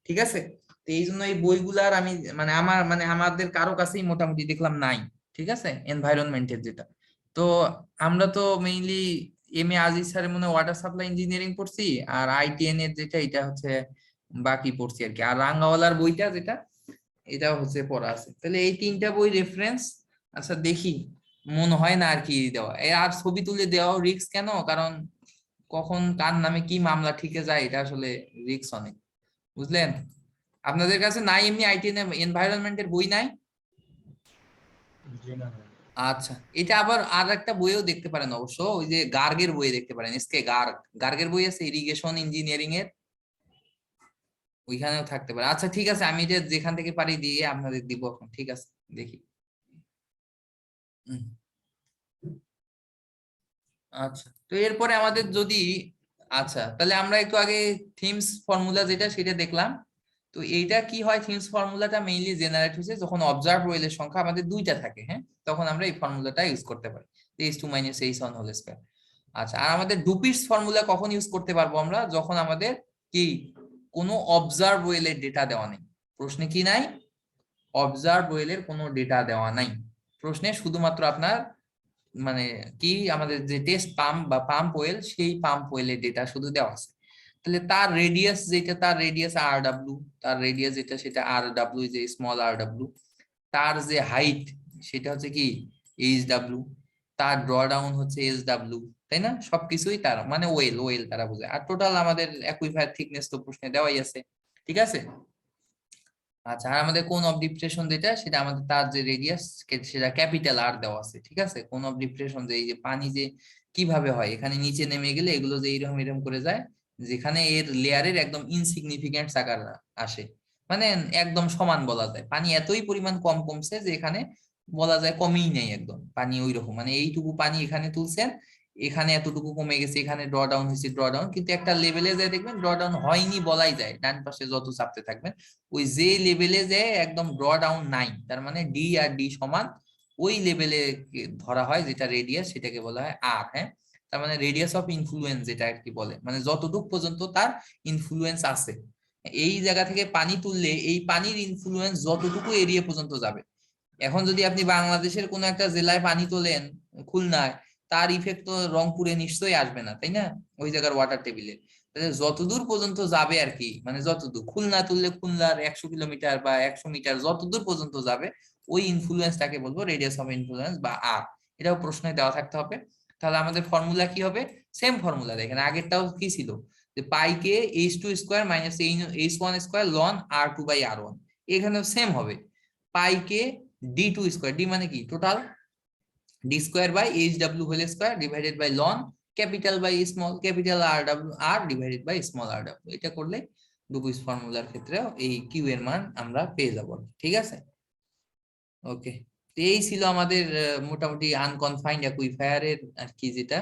ঠিক আছে, তো এই জন্য এই বইগুলার আমি মানে আমাদের কারো কাছেই মোটামুটি দেখলাম নাই। ঠিক আছে, এনভায়রনমেন্টের যেটা। তো আমরা তো মেইনলি এম এ আজিজ স্যারের মনে ওয়াটার সাপ্লাই ইঞ্জিনিয়ারিং পড়ছি, আর আইটিএন এর যেটা এটা হচ্ছে বাকি পড়ছি আর কি। আর রাঙ্গাওয়ালার বইটা যেটা, এটাও হচ্ছে পড়া আছে। তাহলে এই তিনটা বই রেফারেন্স। আচ্ছা দেখি, মনে হয় না আর কি দেওয়া, আর ছবি তুলে দেওয়াও রিস্ক। কেন? কারণ কখন কার নামে কি মামলা ঠিকে যায়, এটা আসলে রিস্ক অনেক, বুঝলেন? আপনাদের কাছে নাই এমনি আইটিএন এনভায়রনমেন্টের বই নাই? জি না। আচ্ছা, এটা আবার আর একটা বইও দেখতে পারেন অবশ্য, ওই যে গার্গের বই দেখতে পারেন, এসকে গার্গের বই আছে ইরিগেশন ইঞ্জিনিয়ারিং এর, ওইখানেও থাকতে পারে। আচ্ছা ঠিক আছে, আমি এটা যেখান থেকে পারি দিয়ে আপনাদের দিব এখন। ঠিক আছে, দেখি। হুম, আচ্ছা, তো এরপরে আমাদের যদি, আচ্ছা তাহলে আমরা একটু আগে থিমস ফর্মুলা যেটা সেটা দেখলাম। তো এইটা কি হয়, থিমস ফর্মুলাটা মেইনলি জেনারেট হয়েছে যখন অবজার্ভ ওয়েলের সংখ্যা আমাদের দুইটা থাকে। হ্যাঁ, তখন আমরা এই ফর্মুলাটা ইউজ করতে পারি, h2 - h1 হোল স্কয়ার। আচ্ছা, আর আমাদের ডুপিটস ফর্মুলা কখন ইউজ করতে পারবো আমরা? যখন আমাদের কি কোনো অবজার্ভ ওয়েলের ডেটা দেওয়া নেই। প্রশ্নে কি নাই? অবজার্ভ ওয়েলের কোনো ডেটা দেওয়া নাই। প্রশ্নে শুধুমাত্র আপনার মানে কি আমাদের যে টেস্ট পাম্প বা পাম্প ওয়েল, সেই পাম্প ওয়েলের ডেটা শুধু দেওয়া আছে। তাহলে তার রেডিয়াস যেটা, তার রেডিয়াস RW, তার রেডিয়াস যেটা সেটা RW, যে স্মল RW। তার যে হাইট সেটা হচ্ছে কি HW, তার ড্র ডাউন হচ্ছে SW, তাই না? সবকিছুই তার মানে ওয়েল তারা বোঝায়। আর টোটাল আমাদের অ্যাকুইফায়ার থিকনেস তো প্রশ্নে দেওয়াই আছে। ঠিক আছে, আচ্ছা, আর আমাদের কোন অফ ডিপ্রেশন যেটা, সেটা আমাদের তার যে রেডিয়াস সেটা ক্যাপিটাল R দেওয়া আছে। ঠিক আছে, কোন অফ ডিপ্রেশন যে এই যে পানি যে কিভাবে হয়, এখানে নিচে নেমে গেলে এগুলো যে এরকম করে যায়, যেখানে এর লেয়ারের একদম ইনসিগনিফিকেন্ট আকার আসে, মানে একদম সমান বলা যায়। পানি এতই পরিমাণ কমছে যে এখানে বলা যায় কমেই নেই একদম পানি, ওই রকম মানে এইটুকু পানি এখানে তুলছেন, এখানে এতটুকু কমে গেছে, এখানে ড্র ডাউন হয়েছে, ড্র ডাউন, কিন্তু একটা লেভেলে যায় দেখবেন ড্র ডাউন হয়নি বলাই যায়। ডান পাশে যত চাপতে থাকবেন, ওই যে লেভেলে যে একদম ড্র ডাউন নাই, তার মানে ডি আর ডি সমান, ওই লেভেলে ধরা হয় যেটা রেডিয়াস, সেটাকে বলা হয় আর। হ্যাঁ, তার মানে রেডিয়াস অফ ইনফ্লুয়েন্স যেটা আর কি বলে, মানে যতটুকু পর্যন্ত তার ইনফ্লুয়েন্স আছে। এই জায়গা থেকে পানি তুললে এই পানির ইনফ্লুয়েন্স যতটুকু এরিয়া পর্যন্ত যাবে। এখন যদি আপনি বাংলাদেশের কোন একটা জেলায় পানি তোলেন, খুলনায়, তার ইফেক্ট তো রংপুরে নিশ্চয়ই আসবে না, তাই না? ওই জায়গার ওয়াটার টেবিলে যতদূর পর্যন্ত যাবে আর কি, মানে যতদূর খুলনা তুললে খুলনার 100 কিলোমিটার বা 100 মিটার যতদূর পর্যন্ত যাবে, ওই ইনফ্লুয়েন্সটাকে বলবো রেডিয়াস অফ ইনফ্লুয়েন্স বা আর। এটাও প্রশ্নে দেওয়া থাকতে হবে। তাহলে আমাদের ফর্মুলা কি হবে? Same formula. দেখেন আগেরটাও কি ছিল, যে pi K h2 square minus h1 square ln r2 by r1, এখানেও সেম হবে। পাইকে d2 স্কয়ার, ডি মানে কি total, D square by H W whole square divided by ln capital by small capital R W R divided by small R W. এটা করলে ডুপুইস ফর্মুলার ক্ষেত্রেও এই Q এর মান আমরা পেয়ে যাব। ঠিক আছে, ওকে। এই ছিল আমাদের মোটামুটি আনকনফাইন্ড অ্যাকুইফায়ারের আর কি যেটা।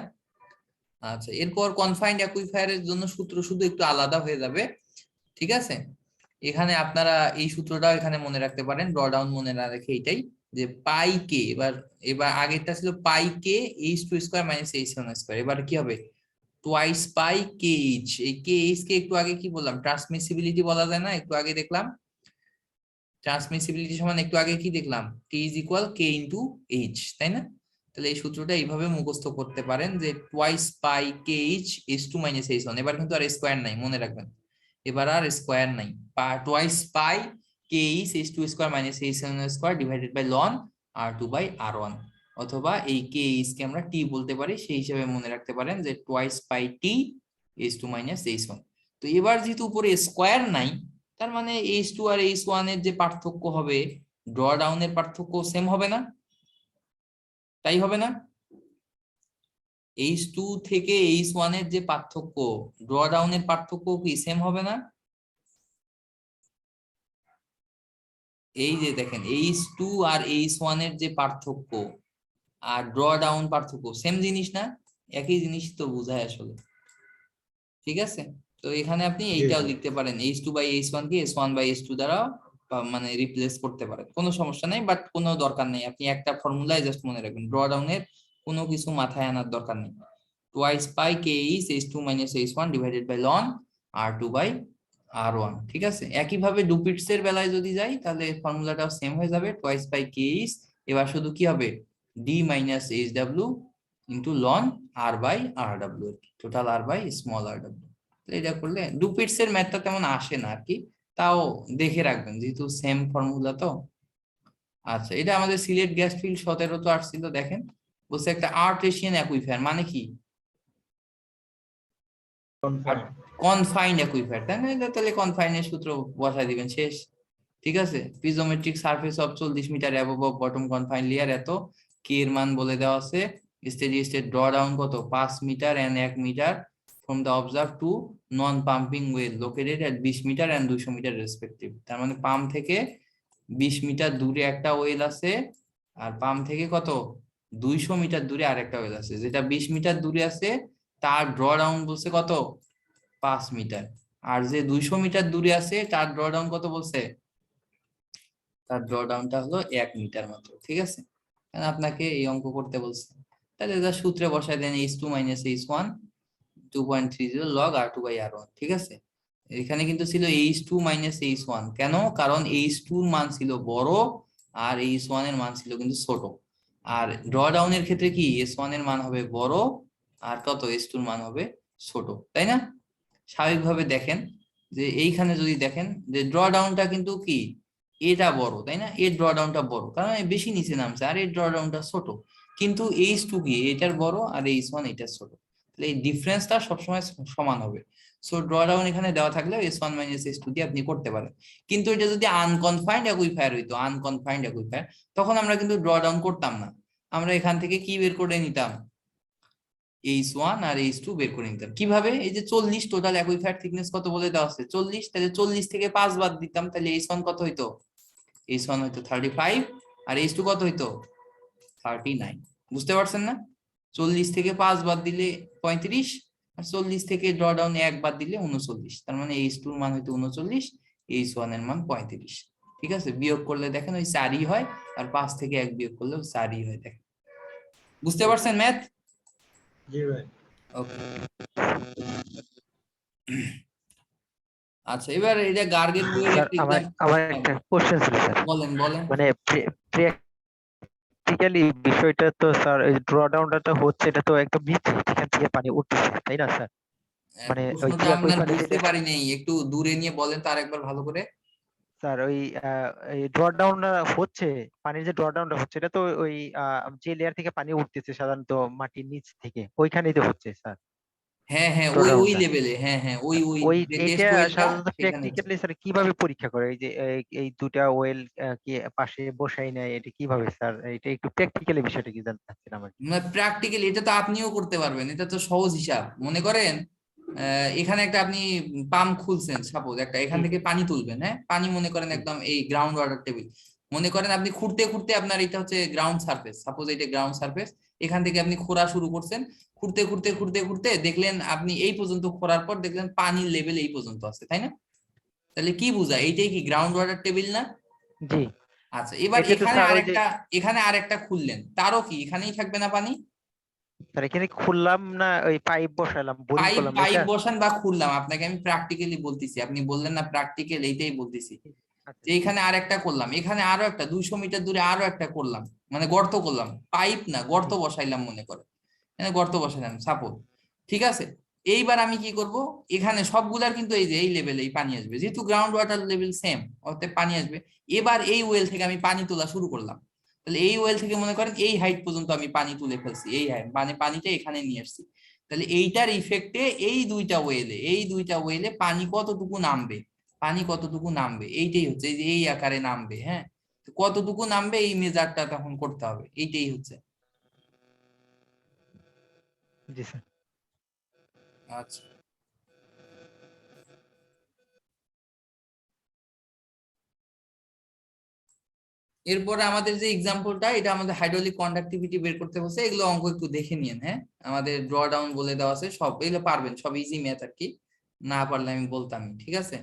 আচ্ছা, এরপর কনফাইন্ড অ্যাকুইফায়ারের জন্য সূত্র শুধু একটু আলাদা হয়ে যাবে। ঠিক আছে, এখানে আপনারা এই সূত্রটাও এখানে মনে রাখতে পারেন, ড্র ডাউন মনে না রেখে এইটাই যে পাই কে, এবার এবার আগেরটা ছিল pi K H two square minus H one square, এবার কি হবে টোয়াইস পাই কে এইচ। এই কে এইচ কে একটু আগে কি বললাম, ট্রান্সমিসিবিলিটি বলা যায় না, একটু আগে দেখলাম ট্রান্সমিসিবিলিটি সমান একটু আগে কি দেখলাম T is equal K into H, তাই না? তাহলে এই সূত্রটা এইভাবে মুখস্থ করতে পারেন যে twice pi K H H two minus H one. এবার কিন্তু আর স্কোয়ার নাই, মনে রাখবেন এবার আর স্কোয়ার নাই। Twice pi K H H two square minus H one square divided by ln R two by R one, অথবা এই কে এইচ কে আমরা টি বলতে পারি, সেই হিসেবে মনে রাখতে পারেন যে twice pi T H two minus H one. তো এবার যেহেতু উপরে স্কোয়ার নাই, তার মানে এইচ টু আর এইচ ওয়ান এর যে পার্থক্য হবে, ড্র ডাউনের পার্থক্য সেম হবে না? তাই হবে না? এইচ টু থেকে এইচ ওয়ান এর যে পার্থক্য, ড্র ডাউনের পার্থক্য কি সেম হবে না? এই যে দেখেন এইচ টু আর এইচ ওয়ান এর যে পার্থক্য আর ড্র ডাউন পার্থক্য সেম জিনিস না? একই জিনিস তো বোঝায় আসলে। ঠিক আছে, তো এখানে আপনি এইটাও লিখতে পারেন H two by H one কে S one by H two দ্বারা মানে রিপ্লেস করতে পারেন, কোনো সমস্যা নেই, বাট কোনো দরকার নেই। আপনি একটা ফর্মুলায় জাস্ট মনে রাখবেন, ড্র ডাউনের কোনো কিছু মাথায় আনার দরকার নেই। Twice pi K H H two minus H one divided by ln R two by R one. ঠিক আছে, একইভাবে ডুপিটস এর বেলায় যদি যাই তাহলে ফর্মুলাটাও সেম হয়ে যাবে, টোয়াইস বাই কে এইচ, এবার শুধু কি হবে D minus H W into ln R by R W, total R by small R W. এটা করলে ডুপিটস এর ম্যাথটা তেমন আসে না আর কি, তাও দেখে রাখবেন যেহেতু সেম ফর্মুলা তো। আচ্ছা, এটা আমাদের সিলেট গ্যাস ফিল্ড 17 তো আসছিল, দেখেন বলছে একটা আর্টেসিয়ান অ্যাকুইফায়ার মানে কি কনফাইন্ড অ্যাকুইফায়ার, তাই না? তাহলে কনফাইনের সূত্র বসাই দিবেন, শেষ। ঠিক আছে, piezometric surface of 40 metre above of bottom confine layer এত, কে এর মান বলে দেওয়া আছে, স্টেডি স্টেট ড্র ডাউন কত 5 metre and 1 metre from the observed to non-pumping well located at 20 metre and 200 metre respective. তার মানে পাম্প থেকে 20 মিটার দূরে একটা ওয়েল আছে, আর পাম্প থেকে কত 200 মিটার দূরে আরেকটা ওয়েল আছে। যেটা 20 মিটার দূরে আছে তার ড্র ডাউন বলছে কত 5 মিটার, আর যে 200 মিটার দূরে আছে তার ড্র ডাউন কত বলছে, তার ড্র ডাউনটা হলো 1 মিটার মাত্র। ঠিক আছে, কারণ আপনাকে এই অঙ্ক করতে বলছে, তাহলে এটা সূত্রে বসায় দেন H two minus H one 2.30 log R two by R one. ঠিক আছে, এখানে কিন্তু ছিল H two minus H one, কেন? কারণ এইচ টুর মান ছিল বড় আর এইচ ওয়ান এর মান ছিল কিন্তু ছোট। আর ড্র ডাউনের ক্ষেত্রে কি এস ওয়ান এর মান হবে বড় আর কত এস টুর মান হবে ছোট, তাই না? স্বাভাবিকভাবে দেখেন যে এইখানে যদি দেখেন যে ড্র ডাউনটা কিন্তু কি এটা বড়, তাই না? এর ড্র ডাউনটা বড় কারণ বেশি নিচে নামছে, আর এর ড্র ডাউনটা ছোট, কিন্তু এইচ টু কি এটার বড় আর এইচ ওয়ান এটার ছোট, তাহলে এই ডিফারেন্সটা সবসময় সমান হবে। সো ড্র ডাউন এখানে দেওয়া থাকলে S one minus S two দিয়ে আপনি করতে পারেন। কিন্তু এটা যদি আনকনফাইন্ড অ্যাকুইফায়ার হইতো, আনকনফাইন্ড অ্যাকুইফায়ার, তখন আমরা কিন্তু ড্র ডাউন করতাম না, আমরা এখান থেকে কি বের করে নিতাম এইচ ওয়ান আর এইচ টু বের করে নিতাম। কিভাবে? এই যে 40 টোটাল অ্যাকুইফায়ার থিকনেস কত বলে দেওয়া আছে 40, তাহলে 40 থেকে 5 বাদ দিতাম, তাহলে এইচ ওয়ান কত হইতো, এইচ ওয়ান হইতো 35 আর এইচ টু কত হইতো 39। বুঝতে পারছেন না? 40 থেকে 5 বাদ দিলে 35 আর 40 থেকে ড্র ডাউন 1 বাদ দিলে 39, তার মানে এইচ টুর মান হইতো 39, এইচ ওয়ান এর মান 35। ঠিক আছে, বিয়োগ করলে দেখেন ওই 4ই হয়, আর 5 থেকে 1 বিয়োগ করলে 4ই হয়। দেখেন, বুঝতে পারছেন ম্যাথ? জি ভাই। ওকে, আচ্ছা এবার এটা গার্গের বইয়ের স্যার একটা আমার এক্সাম্পল। একটা কোশ্চেন ছিল স্যার, বলেন বলেন। মানে প্র্যাকটিক্যালি বিষয়টা তো স্যার এই ড্র ডাউনটা তো হচ্ছে, এটা তো একদম নিচে এখান থেকে পানি উঠতেছে, তাই না স্যার? মানে ওই প্রশ্নটা যে আপনার অ্যাকুইফারে বুঝতে যেটা পারি নাই, একটু দূরে নিয়ে বলেন তো আরেকবার ভালো করে। স্যার ওই ড্র ডাউনটা হচ্ছে, পানির যে ড্র ডাউনটা হচ্ছে এটা তো ওই যে লেয়ার থেকে পানি উঠতেছে সাধারণত মাটির নিচ থেকে, ওইখানেই তো হচ্ছে স্যার। হ্যাঁ হ্যাঁ, ওই drawdown ওই টা। লেভেলে, হ্যাঁ হ্যাঁ, ওই ওই ওই যে এইটা টেস্ট ওয়েলটা সাধারণত সেখানে হচ্ছে। প্র্যাকটিক্যালি স্যার কিভাবে পরীক্ষা করে, এই যে এই দুটা ওয়েল কি পাশে বসাই নেয়, এটা কিভাবে স্যার? এটা একটু প্র্যাকটিক্যালি বিষয়টা কি জানতে চাচ্ছিলাম আর কি। প্র্যাকটিক্যালি এটা তো আপনিও করতে পারবেন, এটা তো সহজ হিসাব। মনে করেন এখানে একটা আপনি পাম্প খুলছেন, সাপোজ একটা, এখান জি থেকে পানি তুলবেন, হ্যাঁ পানি মনে করেন জি একদম এই গ্রাউন্ড ওয়াটার টেবিল, মনে করেন আপনি খুঁড়তে খুঁড়তে আপনার এটা হচ্ছে গ্রাউন্ড সারফেস, সাপোজ এটা গ্রাউন্ড সারফেস, এখান থেকে আপনি খোঁড়া শুরু করছেন, খুঁড়তে খুঁড়তে খুঁড়তে খুঁড়তে দেখলেন আপনি এই পর্যন্ত খোঁড়ার পর দেখলেন পানির লেভেল এই পর্যন্ত আছে, তাই না? তাহলে কি বোঝায়, এইটাই কি গ্রাউন্ড ওয়াটার টেবিল না? জি। আচ্ছা, এবার এটা তো স্যার ওই যে এখানে আরেকটা খুললেন, তারও কি এখানেই থাকবে না পানি? স্যার এখানে খুললাম না, ওই পাইপ বসালাম, বোরিং পাইপ করলাম পাইপ এটা। বসান বা খুললাম, আপনাকে আমি প্র্যাকটিক্যালি বলতেছি, আপনি বললেন না প্র্যাকটিক্যাল, এইটাই বলতেছি। আচ্ছা যে এখানে আরেকটা করলাম, এখানে আরো একটা 200 মিটার দূরে আরো একটা করলাম, মানে গর্ত করলাম, পাইপ না গর্ত জি বসাইলাম মনে করে, এখানে গর্ত বসাইলাম সাপোজ, ঠিক আছে? এইবার আমি কি করব, এখানে সবগুলার কিন্তু এই যে এই লেভেলে পানি আসবে, যেহেতু গ্রাউন্ড ওয়াটার লেভেল সেম, অতএব পানি আসবে। এবার এই ওয়েল থেকে আমি পানি তোলা শুরু করলাম, তাহলে এই ওয়েল থেকে মনে করেন এই হাইট পর্যন্ত আমি পানি তুলে ফেলছি, এই হাইট মানে পানিটা এখানে নিয়ে আসছি, তাহলে এইটার ইফেক্টে এই দুইটা ওয়েলে পানি কতটুকু নামবে, পানি কতটুকু নামবে এইটাই হচ্ছে, এই যে এই আকারে নামবে, হ্যাঁ, তো কতটুকু নামবে এই মেজারটা তখন করতে হবে, এইটাই হচ্ছে। জি স্যার। আচ্ছা, এরপরে আমাদের যে এক্সাম্পলটা, এটা আমাদের হাইড্রোলিক কন্ডাক্টিভিটি বের করতে বলছে, এগুলো অঙ্ক একটু দেখে নিন, হ্যাঁ আমাদের ড্র ডাউন বলে দেওয়া আছে, সব এগুলো পারবেন, সব ইজি ম্যাথ আর কি, না পারলে আমি বলতাম, ঠিক আছে?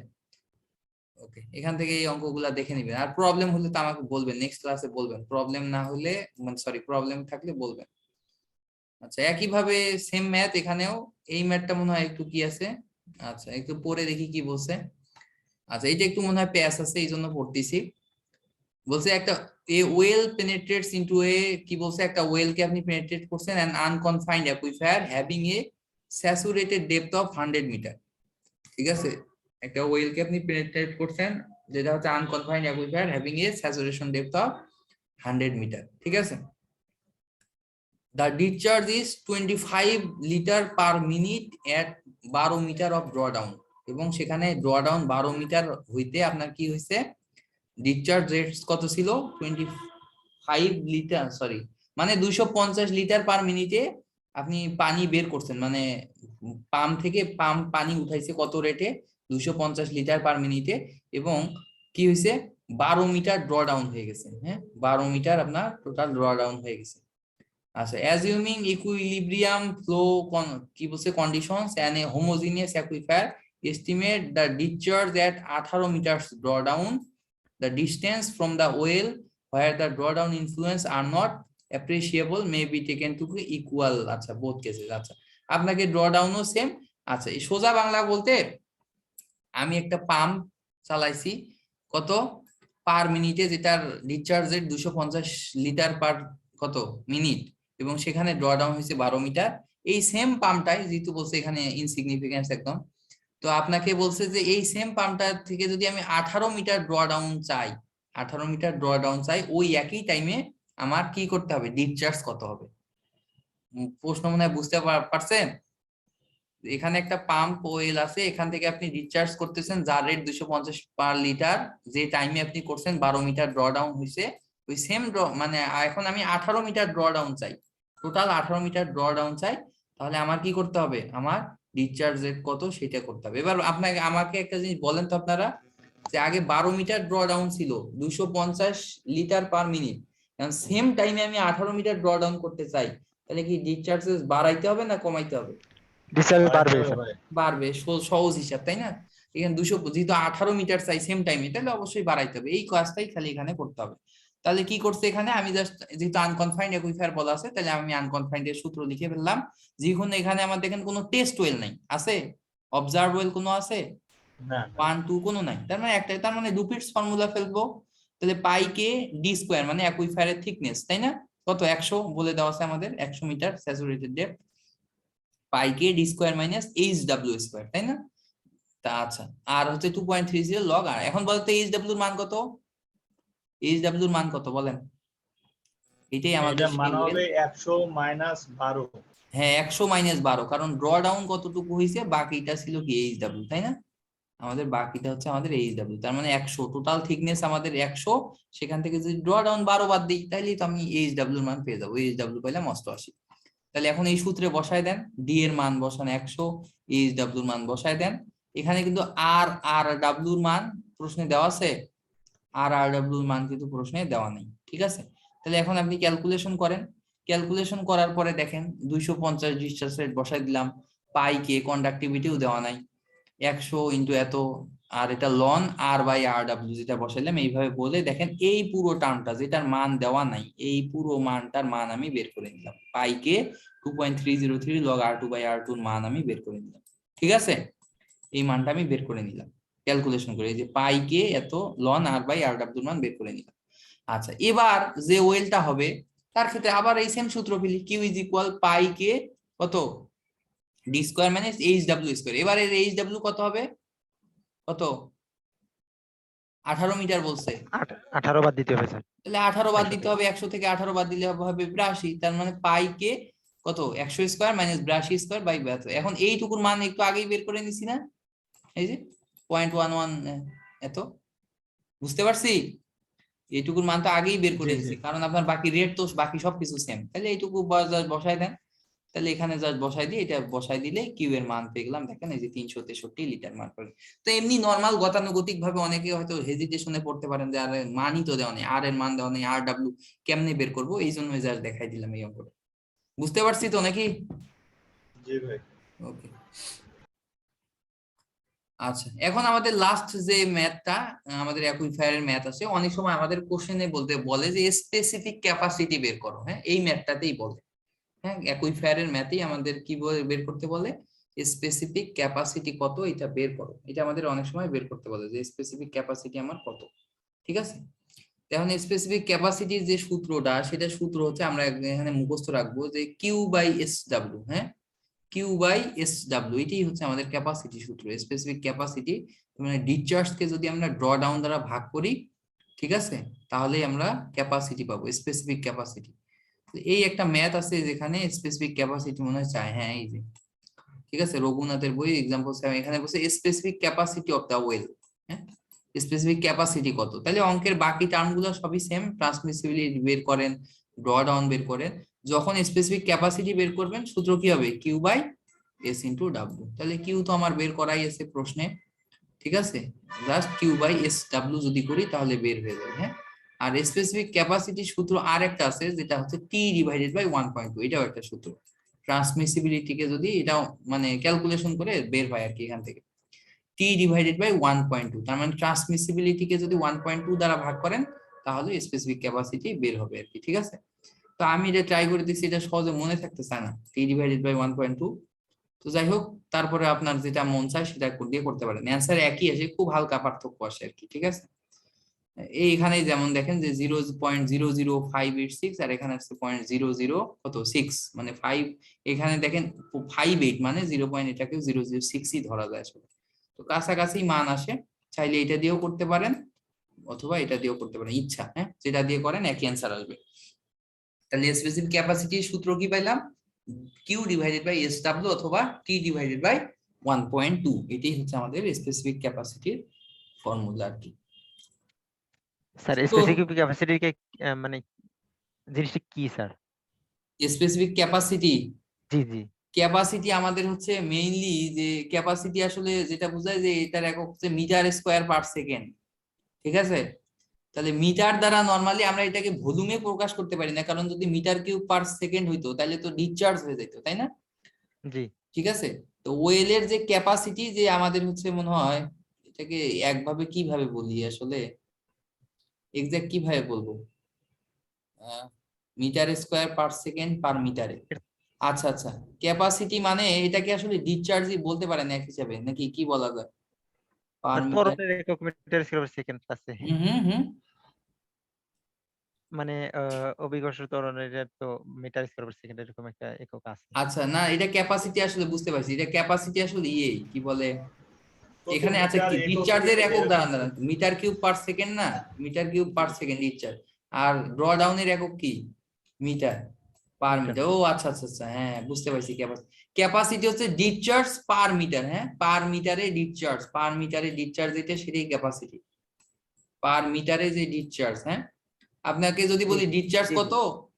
ওকে, এখান থেকে এই অঙ্কগুলা দেখে নিবেন, আর প্রবলেম হলে তো আমাকে বলবেন, নেক্সট ক্লাসে বলবেন, প্রবলেম না হলে মানে সরি প্রবলেম থাকলে বলবেন। আচ্ছা, একইভাবে সেম ম্যাথ এখানেও, এই ম্যাথটা মনে হয় একটু কি আছে, আচ্ছা একটু পরে দেখি কি বলছে। আচ্ছা, এটা একটু মনে হয় প্যাস আছে, এই জন্য পড়তেছি। বলছে একটা এ ওয়েল পেনিট্রেটস ইনটু এ, কি বলছে, একটা ওয়েল কে আপনি পেনিট্রেট করছেন an unconfined aquifer having a saturated depth of 100 metre, ঠিক আছে? একটা ওয়েল কে আপনি পেনিট্রেট করছেন যেটা হচ্ছে unconfined aquifer having a saturation depth of 100 metre, ঠিক আছে? The discharge is 25 litre per minute at 12 metre of drawdown, এবং সেখানে drawdown 12 মিটার হইতে আপনার কি হয়েছে, ডিসচার্জ রেট কত ছিল, 25 লিটার, সরি মানে 250 লিটার পার মিনিটে আপনি পানি বের করছেন, মানে পাম্প থেকে পানি উঠাইছে কত রেটে, 250 লিটার পার মিনিটে, এবং কি হয়েছে, 12 মিটার ড্র ডাউন হয়ে গেছে, হ্যাঁ 12 মিটার আপনার টোটাল ড্র ডাউন হয়ে গেছে। আচ্ছা, অ্যাজিউমিং ইকুইলিব্রিয়াম ফ্লো কি বলছে conditions and a homogeneous aquifer, estimate the discharge at 18 metre draw down, the distance from the well where the drawdown influence are not appreciable may be taken to be equal, আচ্ছা both cases। আচ্ছা, আপনাকে drawdownও same. আচ্ছা, এই সোজা বাংলা বলতে, আমি একটা pump চালাইছি কত পার মিনিটে, যেটার ডিসচার্জ রেট 250 লিটার পার কত মিনিট, এবং সেখানে ড্রডাউন হয়েছে 12 মিটার, এই সেম পাম্পটাই যেহেতু বলছে এখানে ইনসিগনিফিকেন্স একদম, তো আপনাকে বলছে যে এই সেম পাম্পটা থেকে যদি আমি 18 মিটার ড্র ডাউন চাই, 18 মিটার ড্র ডাউন চাই, ওই একই টাইমে আমার কি করতে হবে, ডিসচার্জ কত হবে। প্রশ্ন মনে হয় বুঝতে পারছেন? এখানে একটা পাম্প ওয়েল আছে, এখান থেকে আপনি ডিসচার্জ করতেছেন, যার রেট 250 পার লিটার, যে টাইমে আপনি করছেন 12 মিটার ড্র ডাউন হয়েছে, ওই সেম মানে এখন আমি 18 মিটার ড্র ডাউন চাই, টোটাল 18 মিটার ড্র ডাউন চাই, তাহলে আমার কি করতে হবে, আমার ডিসচার্জ রেট কত সেটা করতে হবে। এবার আপনাকে আমাকে একটা জিনিস বলেন তো আপনারা, যে আগে 12 মিটার ড্র ডাউন ছিল 250 লিটার পার মিনিট, এখন সেম টাইমে আমি 18 মিটার ড্র ডাউন করতে চাই, তাহলে কি ডিসচার্জেস বাড়াইতে হবে না কমাইতে হবে? ডিসচার্জ বাড়াইতে বাড়বে হবে স্যার। ভাই। বাড়বে, সহজ হিসাব তাই না? এখানে 200 যেহেতু 18 মিটার চাই সেম টাইমে, তাহলে অবশ্যই বাড়াইতে হবে, এই কাজটাই খালি এখানে করতে হবে। তাহলে কি করছে এখানে, আমি জাস্ট যেহেতু আনকনফাইন্ড অ্যাকুইফায়ার বলা আছে, তাহলে আমি আনকনফাইন্ড এর সূত্র লিখে ফেললাম, যেখানে এখানে আমার দেখেন কোনো টেস্ট ওয়েল নাই, আছে অবজার্ভ ওয়েল কোনো আছে, না 1 2 কোনো নাই, তার মানে একটাই, তার মানে ডুপিটস ফর্মুলা ফেলবো, তাহলে পাই কে ডি স্কয়ার মানে অ্যাকুইফায়ারের থিকনেস, তাই না, কত 100 বলে দেওয়া আছে আমাদের, 100 metre saturated depth, pi K D square minus H W square, তাই না? তা আচ্ছা, আর হচ্ছে 2.30 লগ, আর এখন বলতে এইচ ডাব্লিউ এর মান কত, এইচ ডাব্লিউ এর মান কত বলেন, এটাই আমাদের এটা সেই মান ওয়েল, হবে 100 - 12। হ্যাঁ 100 - 12, কারণ ড্র ডাউন কতটুকু হয়েছে, বাকিটা ছিল কি এইচডব্লিউ, তাই না? আমাদের বাকিটা হচ্ছে আমাদের এইচডব্লিউ, তার মানে 100 টোটাল থিকনেস আমাদের 100, সেখান থেকে যদি ড্র ডাউন 12 বাদ দিই তাহলে তো আমি এইচডব্লিউ এর মান পেয়ে যাবো। এইচডব্লিউ পেলাম 88। তাহলে এখন এই সূত্রে বসায় দেন, ডি এর মান বসান 100, এইচডব্লিউ এর মান বসায় দেন। এখানে কিন্তু আর আর ডাব্লিউ এর মান প্রশ্নে দেওয়া আছে, আর আর ডাব্লিউ এর মান কিন্তু প্রশ্নে দেওয়া নেই, ঠিক আছে? তাহলে এখন আপনি ক্যালকুলেশন করেন, ক্যালকুলেশন করার পরে দেখেন 250 ডিসচার্জ রেট বসাই দিলাম, পাই কে কন্ডাক্টিভিটিও দেওয়া নাই, 100 ইন্টু এত, আর এটা ln R by R W যেটা বসাইলাম, এইভাবে বলে দেখেন এই পুরো টার্মটা যেটার মান দেওয়া নাই, এই পুরো মানটার মান আমি বের করে নিলাম, pi K 2.303 log R two by R two মান আমি বের করে নিলাম, ঠিক আছে? এই মানটা আমি বের করে নিলাম ক্যালকুলেশন করে, এই যে পাই কে এত ln R by R W মান বের করে নিলাম। আচ্ছা, এবার যে ওয়েলটা হবে তার ক্ষেত্রে আবার এই সেম সূত্র ফেলি, কিউ ইজ ইকুয়াল পাই কে কত D square minus H W square. এবার এর এইচ ডাব্লিউ কত হবে, কত 18 মিটার বলছে, 18 বাদ দিতে হবে স্যার। তাহলে 18 বাদ দিতে হবে, 100 থেকে 18 বাদ দিলে হবে 82, তার মানে পাই কে কত 100 স্কয়ার মাইনাস 82 স্কয়ার বাই 72। এখন এইটুকুর মান একটু আগেই বের করে নিছি না, এই যে 0.11 এত, বুঝতে পারছি? এইটুকুর মান তো আগেই বের করে জি, জি। নিছি, কারণ আপনার বাকি রেট তো বাকি সবকিছু সেম, তাহলে এইটুকু বসায় দেন। তাহলে এখানে জাস্ট বসাই দিই, এটা বসাই দিলে কিউ এর মান পেয়ে গেলাম, দেখেন এই যে 363 লিটার মান পাবেন। তো এমনি নরমাল গতানুগতিক ভাবে অনেকে হয়তো হেজিটেশনে পড়তে পারেন যে আর মানই তো দেওয়া নেই, আর এর মান দেওয়া নেই, আর ডাব্লিউ কেমনে বের করবো, এই জন্য জাস্ট দেখাই দিলাম এই অঙ্কটা। বুঝতে পারছি তো নাকি? জি ভাই। ওকে, আচ্ছা এখন আমাদের লাস্ট যে ম্যাথটা, আমাদের অ্যাকুইফায়ারের ম্যাথ আছে, অনেক সময় আমাদের কোশ্চেনে বলে যে স্পেসিফিক ক্যাপাসিটি বের করো, হ্যাঁ এই ম্যাথটাতেই বলে, হ্যাঁ অ্যাকুইফায়ারের ম্যাথেই আমাদের কি বের করতে বলে, স্পেসিফিক ক্যাপাসিটি কত এটা বের করো, এটা আমাদের অনেক সময় বের করতে বলে যে স্পেসিফিক ক্যাপাসিটি আমার কত, ঠিক আছে? এখন স্পেসিফিক ক্যাপাসিটির যে সূত্রটা, সেটা সূত্র হচ্ছে আমরা এখানে মুখস্থ রাখবো যে কিউ বাই এস ডাব্লিউ, হ্যাঁ কিউ বাই এস ডাব্লিউ, এটাই হচ্ছে আমাদের ক্যাপাসিটি সূত্র, স্পেসিফিক ক্যাপাসিটি। মানে ডিসচার্জ কে যদি আমরা ড্র ডাউন দ্বারা ভাগ করি, ঠিক আছে, তাহলেই আমরা ক্যাপাসিটি পাবো, স্পেসিফিক ক্যাপাসিটি। এই একটা ম্যাথ আছে যেখানে স্পেসিফিক ক্যাপাসিটি মনে হয় চায়, হ্যাঁ এই যে, ঠিক আছে, রঘুনাথের বই এক্সাম্পল 7, এখানে বলছে specific capacity of the well, হ্যাঁ স্পেসিফিক ক্যাপাসিটি কত, তাহলে অঙ্কের বাকি টার্মগুলো সবই সেম, ট্রান্সমিসিবিলিটি বের করেন, ড্র ডাউন বের করেন, যখন স্পেসিফিক ক্যাপাসিটি বের করবেন সূত্র কি হবে, Q by S into W. তাহলে কিউ তো আমার বের করাই আছে প্রশ্নে, ঠিক আছে, just Q by S W যদি করি তাহলে বের হয়ে যাবে, হ্যাঁ। আর স্পেসিফিক ক্যাপাসিটি সূত্র আর একটা আছে যেটা হচ্ছে টি ডিভাইডেড বাই 1.2, এটাও একটা সূত্র, ট্রান্সমিসিবিলিটিকে যদি এটাও মানে ক্যালকুলেশন করে বের হয় আর কি এখান থেকে, টি ডিভাইডেড বাই 1.2, তার মানে ট্রান্সমিসিবিলিটিকে যদি 1.2 দ্বারা ভাগ করেন তাহলে স্পেসিফিক ক্যাপাসিটি বের হবে আর কি, ঠিক আছে? তো আমি এটা ট্রাই করে দিচ্ছি, এটা সহজে মনে থাকতে চায় না, টি ডিভাইডেড বাই 1.2। তো যাই হোক, তারপরে আপনার যেটা মন চায় সেটা দিয়ে করতে পারেন, অ্যান্সার একই আসে, খুব হালকা পার্থক্য আসে আর কি, ঠিক আছে? এইখানে যেমন দেখেন যে 0.00586 আর এখানে আছে 0.00 কত 6, মানে 5, এখানে দেখেন 58 মানে 0. এটাকে 006ই ধরা যায় আসলে, তো কাছাকাছি মান আসে, চাইলে এটা দিয়েও করতে পারেন অথবা এটা দিয়েও করতে পারেন, ইচ্ছা, হ্যাঁ যেটা দিয়ে করেন একই অ্যান্সার আসবে। তাহলে স্পেসিফিক ক্যাপাসিটির সূত্র কি পাইলাম, Q divided by S W অথবা টি ডিভাইডেড বাই 1.2, এটাই হচ্ছে আমাদের স্পেসিফিক ক্যাপাসিটির ফর্মুলা আর কি। স্যার তো স্পেসিফিক ক্যাপাসিটিকে মানে জিনিসটা কি স্যার? স্পেসিফিক ক্যাপাসিটি, জি জি। ক্যাপাসিটি আমাদের হচ্ছে মেইনলি যে ক্যাপাসিটি আসলে যেটা বোঝায় যে এটার একক হচ্ছে মিটার স্কয়ার পার সেকেন্ড, ঠিক আছে? তাহলে মিটার দ্বারা নরমালি আমরা এটাকে ভলিউমে প্রকাশ করতে পারি না, কারণ যদি মিটার কিউব পার সেকেন্ড হইতো তাহলে তো ডিসচার্জ হয়ে যেত, তাই না? জি ঠিক আছে, তো ওয়েলের যে ক্যাপাসিটি যে আমাদের হচ্ছে মনে হয় এটাকে একভাবে কিভাবে বলি আসলে, এক্সাক্ট কিভাবে বলবো, metre square per second per মিটারে। আচ্ছা আচ্ছা, ক্যাপাসিটি মানে এটাকে আসলে ডিসচার্জই বলতে পারেন এক হিসাবে, নাকি কি বলা যায়, পার মিটার? ত্বরণের একক মিটার স্কয়ার পার সেকেন্ড আছে। হুম। মানে অভিকর্ষ ত্বরণের তো মিটার স্কয়ার পার সেকেন্ড এরকম একটা একক আছে। আচ্ছা, না এটা ক্যাপাসিটি আসলে বুঝতে পারছি, এটা ক্যাপাসিটি আসলে কি বলে কত এখানে আছে মিটার কি একক ডিসচার্জের সেকেন্ড একক, এরকম দাঁড়ান দাঁড়ান, মিটার কিউব পার সেকেন্ড না, metre cube per second discharge, আর ড্র ডাউনের একক কি মিটার, পার মিটার। মিটার, ও আচ্ছা আচ্ছা আচ্ছা, হ্যাঁ বুঝতে পারছি। ক্যাপাসিটি, ক্যাপাসিটি হচ্ছে ডিসচার্জ পার মিটার, হ্যাঁ পার মিটারে ডিসচার্জ, পার মিটারে ডিসচার্জ যেটা সেটাই ক্যাপাসিটি, পার মিটারে যে ডিসচার্জ। হ্যাঁ, আপনাকে যদি জি বলি ডিসচার্জ জি জি। কত,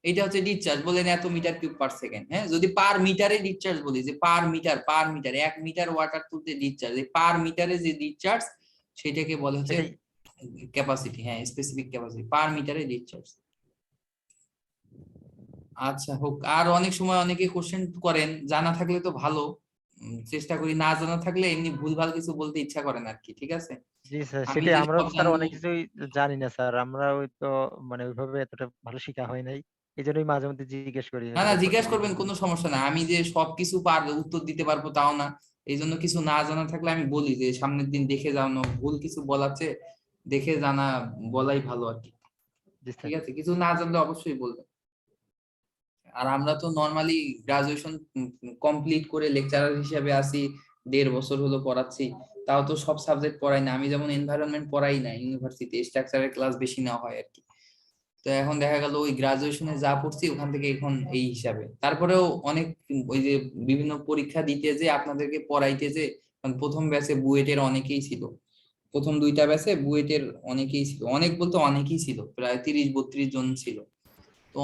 এটা হচ্ছে ডিসচার্জ, বলেন এত মিটার কিউব পার সেকেন্ড। হ্যাঁ, যদি পার মিটারে ডিসচার্জ বলি, যে per metre, per metre 1 metre water তুলতে ডিসচার্জ, এই পার মিটারে যে ডিসচার্জ সেটাকে বলে হচ্ছে সেটাই। ক্যাপাসিটি। হ্যাঁ, স্পেসিফিক ক্যাপাসিটি পার মিটারে ডিসচার্জ। আচ্ছা হোক। আর অনেক সময় অনেকে কোশ্চেন করেন, জানা থাকলে তো ভালো, চেষ্টা করি, না জানা থাকলে এমনি ভুলভাল কিছু বলতে ইচ্ছা করে না আর কি, ঠিক আছে। জি স্যার, আমি সেটাই যে আমরাও সব স্যার জানবো, অনেক কিছুই জানি না স্যার, আমরা ওই তো মানে ওইভাবে এতটা ভালো শিখা হয় নাই, এই জন্যই মাঝে মধ্যে জিজ্ঞেস করি না না হেল্পের কথা জিজ্ঞাসা বলি। করবেন, কোনো সমস্যা না। আমি যে সবকিছু উত্তর দিতে পারবো তাও না, এই জন্য কিছু না জানা থাকলে আমি বলি যে সামনের দিন দেখে জানো, ভুল কিছু বলাচ্ছে দেখে জানা বলাই ভালো আর কি। জি স্যার। ঠিক আছে, কিছু না জানলে অবশ্যই বলবেন। আর আমরা তো নর্মালি গ্রাজুয়েশন কমপ্লিট করে লেকচারার হিসেবে আসি, 1.5 বছর হলো পড়াচ্ছি, তাও তো সব সাবজেক্ট পড়াই না। আমি যেমন এনভায়রনমেন্ট পড়াই না ইউনিভার্সিটি, স্ট্রাকচারের ক্লাস বেশি নেওয়া হয় আর কি। তো এখন দেখা গেল ওই গ্রাজুয়েশনে যা পড়ছি ওখান থেকে এখন এই হিসাবে, তারপরেও অনেক ওই যে বিভিন্ন পরীক্ষা দিতে যে আপনাদেরকে পড়াইতে যে, কারণ প্রথম ব্যাচে বুয়েটের অনেকেই ছিল, প্রথম 2টা ব্যাচে বুয়েটের অনেকেই ছিল, অনেক বলতে অনেকেই ছিল, প্রায় 30-32 জন ছিল। তো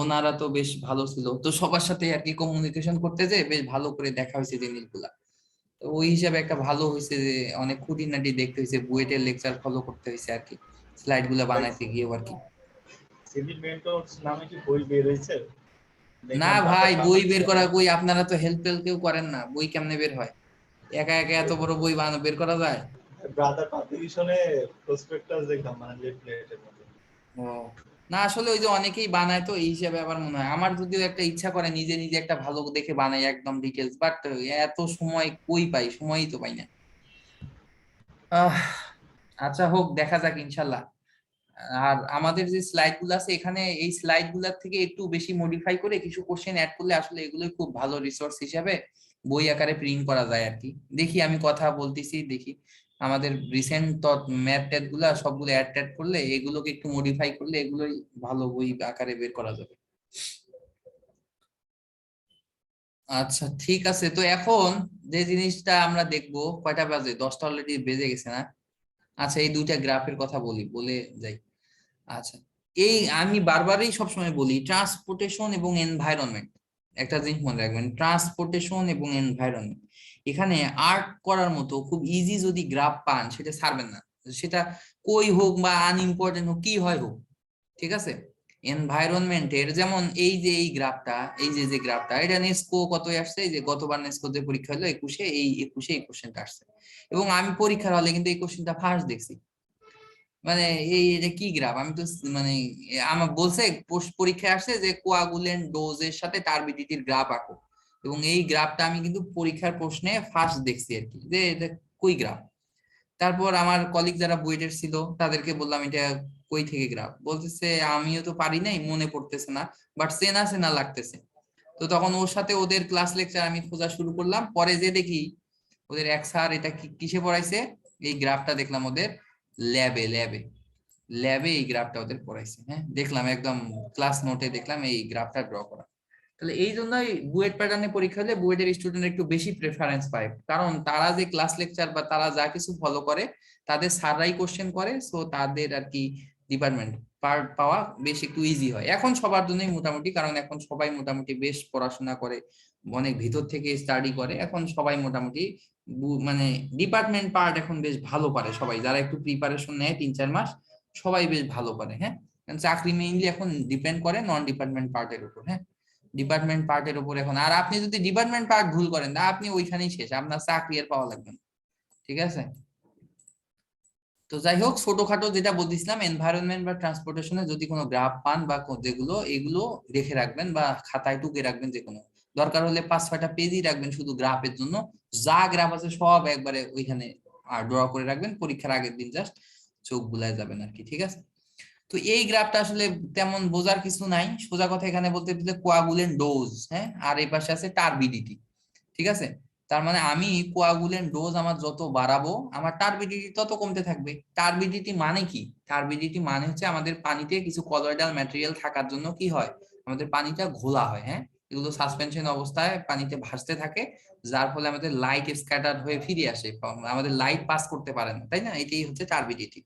ওনারা তো বেশ ভালো ছিল, তো সবার সাথে আর কি কমিউনিকেশন করতে যে বেশ ভালো করে দেখা হয়েছে জিনিসগুলা। তো ওই হিসাবে একটা ভালো হয়েছে যে অনেক খুঁটিনাটি দেখতে হয়েছে, বুয়েটের লেকচার ফলো করতে হয়েছে আর কি, স্লাইড গুলা বানাইতে গিয়েও আর কি। সিভিল মেন্টরস নামে কি বই বের হয়েছে? না দেখলাম ভাই, ব্রাদার বই বের করা পাবলিকেশনে। কই, আপনারা তো হেল্প টেল কেউ করেন না, বই কেমনে বের হয়? একা একা এত বড় বই বের করা যায়? ব্রাদার পাবলিকেশনে প্রসপেক্টাস দেখলাম, মানে লিফলেটের মতো। ও, না আসলে ওই যে অনেকেই বানায়, তো এই হিসাবে আবার মনে হয় আমার যদিও একটা ইচ্ছা করে নিজে নিজে একটা ভালো দেখে বানাই একদম ডিটেলস, বাট এত সময় কই পাই, সময়ই তো পাই না। আহ আচ্ছা হোক, দেখা যাক ইনশাল্লাহ। আর আমাদের যে স্লাইড গুলো আছে এখানে, এই স্লাইড গুলার থেকে একটু বেশি মডিফাই করে কিছু কোশ্চেন অ্যাড করলে আসলে এগুলোই খুব ভালো রিসোর্স হিসাবে বই আকারে প্রিন্ট করা যায় আর কি। দেখি, আমি কথা বলতেছি, দেখি আমাদের রিসেন্ট ম্যাথ ট্যাথ গুলা সবগুলো অ্যাড ট্যাড করলে, এগুলোকে একটু মডিফাই করলে এগুলোই ভালো বই আকারে বের করা যাবে। আচ্ছা ঠিক আছে, তো এখন যে জিনিসটা আমরা দেখবো, কয়টা বাজে? 10টা অলরেডি বেজে গেছে না? আচ্ছা, এই 2টা গ্রাফের কথা বলি, বলে যাই। আচ্ছা, এই আমি বারবারই সবসময় বলি ট্রান্সপোর্টেশন এবং এনভায়রনমেন্ট, একটা জিনিস মনে রাখবেন, ট্রান্সপোর্টেশন এবং এনভায়রনমেন্ট। এখানে আর্ট করার মতো খুব ইজি যদি গ্রাফ পান সেটা ছাড়বেন না, সেটা কই হোক বা আনইম্পর্টেন্ট হোক, কি হয় হোক, ঠিক আছে। এনভায়রনমেন্টের যেমন এই যে এই গ্রাফটা, এই যে যে গ্রাফটা, এটা নেস্কো কত আসছে, এই যে গতবার নেস্কোতে পরীক্ষা হলো 21-এ, এই 21-এ এই কোশ্চেনটা আসছে, এবং আমি পরীক্ষার হলে কিন্তু এই কোশ্চেনটা ফার্স্ট দেখছি। মানে এই এটা কি গ্রাফ, আমি তো মানে আমার বলছে পরীক্ষায় আসছে যে কোয়াগুলেন্ট ডোজের সাথে টার্বিডিটির গ্রাফ আঁকো, এবং এই গ্রাফটা আমি কিন্তু পরীক্ষার প্রশ্নে ফার্স্ট দেখছি আর কি, যে এটা কই গ্রাফ। তারপর আমার কলিগ যারা বুয়েটের ছিল তাদেরকে বললাম এটা কই থেকে গ্রাফ, বলতেছে আমিও তো পারি নাই, মনে পড়তেছে না, বাট চেনা চেনা লাগতেছে। তো তখন ওর সাথে ওদের ক্লাস লেকচার আমি খোঁজা শুরু করলাম, পরে যে দেখি ওদের এক স্যার এটা কিসে পড়াইছে, এই গ্রাফটা দেখলাম ওদের ল্যাবে ল্যাবে ল্যাবে এই গ্রাফটা ওদের পড়াইছে। হ্যাঁ, দেখলাম একদম ক্লাস নোটে দেখলাম এই গ্রাফটা ড্র করা। তাহলে এই জন্যই বুয়েট প্যাটার্নে পরীক্ষা হলে বুয়েটের স্টুডেন্ট একটু বেশি প্রেফারেন্স পায়, কারণ তারা যে ক্লাস লেকচার বা তারা যা কিছু ফলো করে তাদের স্যাররাই কোশ্চেন করে, সো তাদের আর কি ডিপার্টমেন্ট পার্ট পাওয়া বেশ একটু ইজি হয় এখন সবার জন্যই মোটামুটি, কারণ এখন সবাই মোটামুটি বেশ পড়াশোনা করে, অনেক ভিতর থেকে স্টাডি করে, এখন সবাই মোটামুটি মানে ডিপার্টমেন্ট পার্ট এখন বেশ ভালো পারে সবাই, যারা একটু প্রিপারেশন নেয় 3-4 মাস সবাই বেশ ভালো পারে। হ্যাঁ, কারণ চাকরি মেইনলি এখন ডিপেন্ড করে নন ডিপার্টমেন্ট পার্টের উপর। হ্যাঁ, ডিপার্টমেন্ট পার্টের উপর এখন, আর আপনি যদি ডিপার্টমেন্ট পার্ট ভুল করেন না, আপনি ওইখানেই শেষ, আপনার চাকরি আর পাওয়া লাগবে না, ঠিক আছে। তো যাই হোক, ছোটখাটো যেটা বলতেছিলাম, এনভায়রনমেন্ট বা ট্রান্সপোর্টেশনে যদি কোনো গ্রাফ পান বা যেগুলো, এগুলো দেখে রাখবেন বা খাতায় টুকে রাখবেন, যে কোনো দরকার হলে 5-6টা পেজই রাখবেন শুধু গ্রাফের জন্য, যা গ্রাফ আছে সব একবারে ওইখানে ড্র করে রাখবেন, পরীক্ষার আগের দিন জাস্ট চোখ বুলায় যাবেন আর কি, ঠিক আছে। তো এই গ্রাফটা আসলে তেমন বোঝার কিছু নাই, সোজা কথা এখানে বলতে গেলে কোয়াগুলেন্ট ডোজ, হ্যাঁ, আর এই পাশে আছে টার্বিডিটি, ঠিক আছে। তার মানে আমি কোয়াগুলেন্ট ডোজ আমার যত বাড়াবো আমার টার্বিডিটি তত কমতে থাকবে। টার্বিডিটি মানে কি? টার্বিডিটি মানে হচ্ছে আমাদের পানিতে কিছু কলয়েডাল ম্যাটেরিয়াল থাকার জন্য কি হয়, আমাদের পানিটা ঘোলা হয়। হ্যাঁ, এগুলো সাসপেনশন অবস্থায় পানিতে ভাসতে থাকে, যার ফলে আমাদের লাইট স্ক্যাটার্ড হয়ে ফিরে আসে, আমাদের লাইট পাস করতে পারে না, তাই না? এটাই হচ্ছে টারবিডিটি।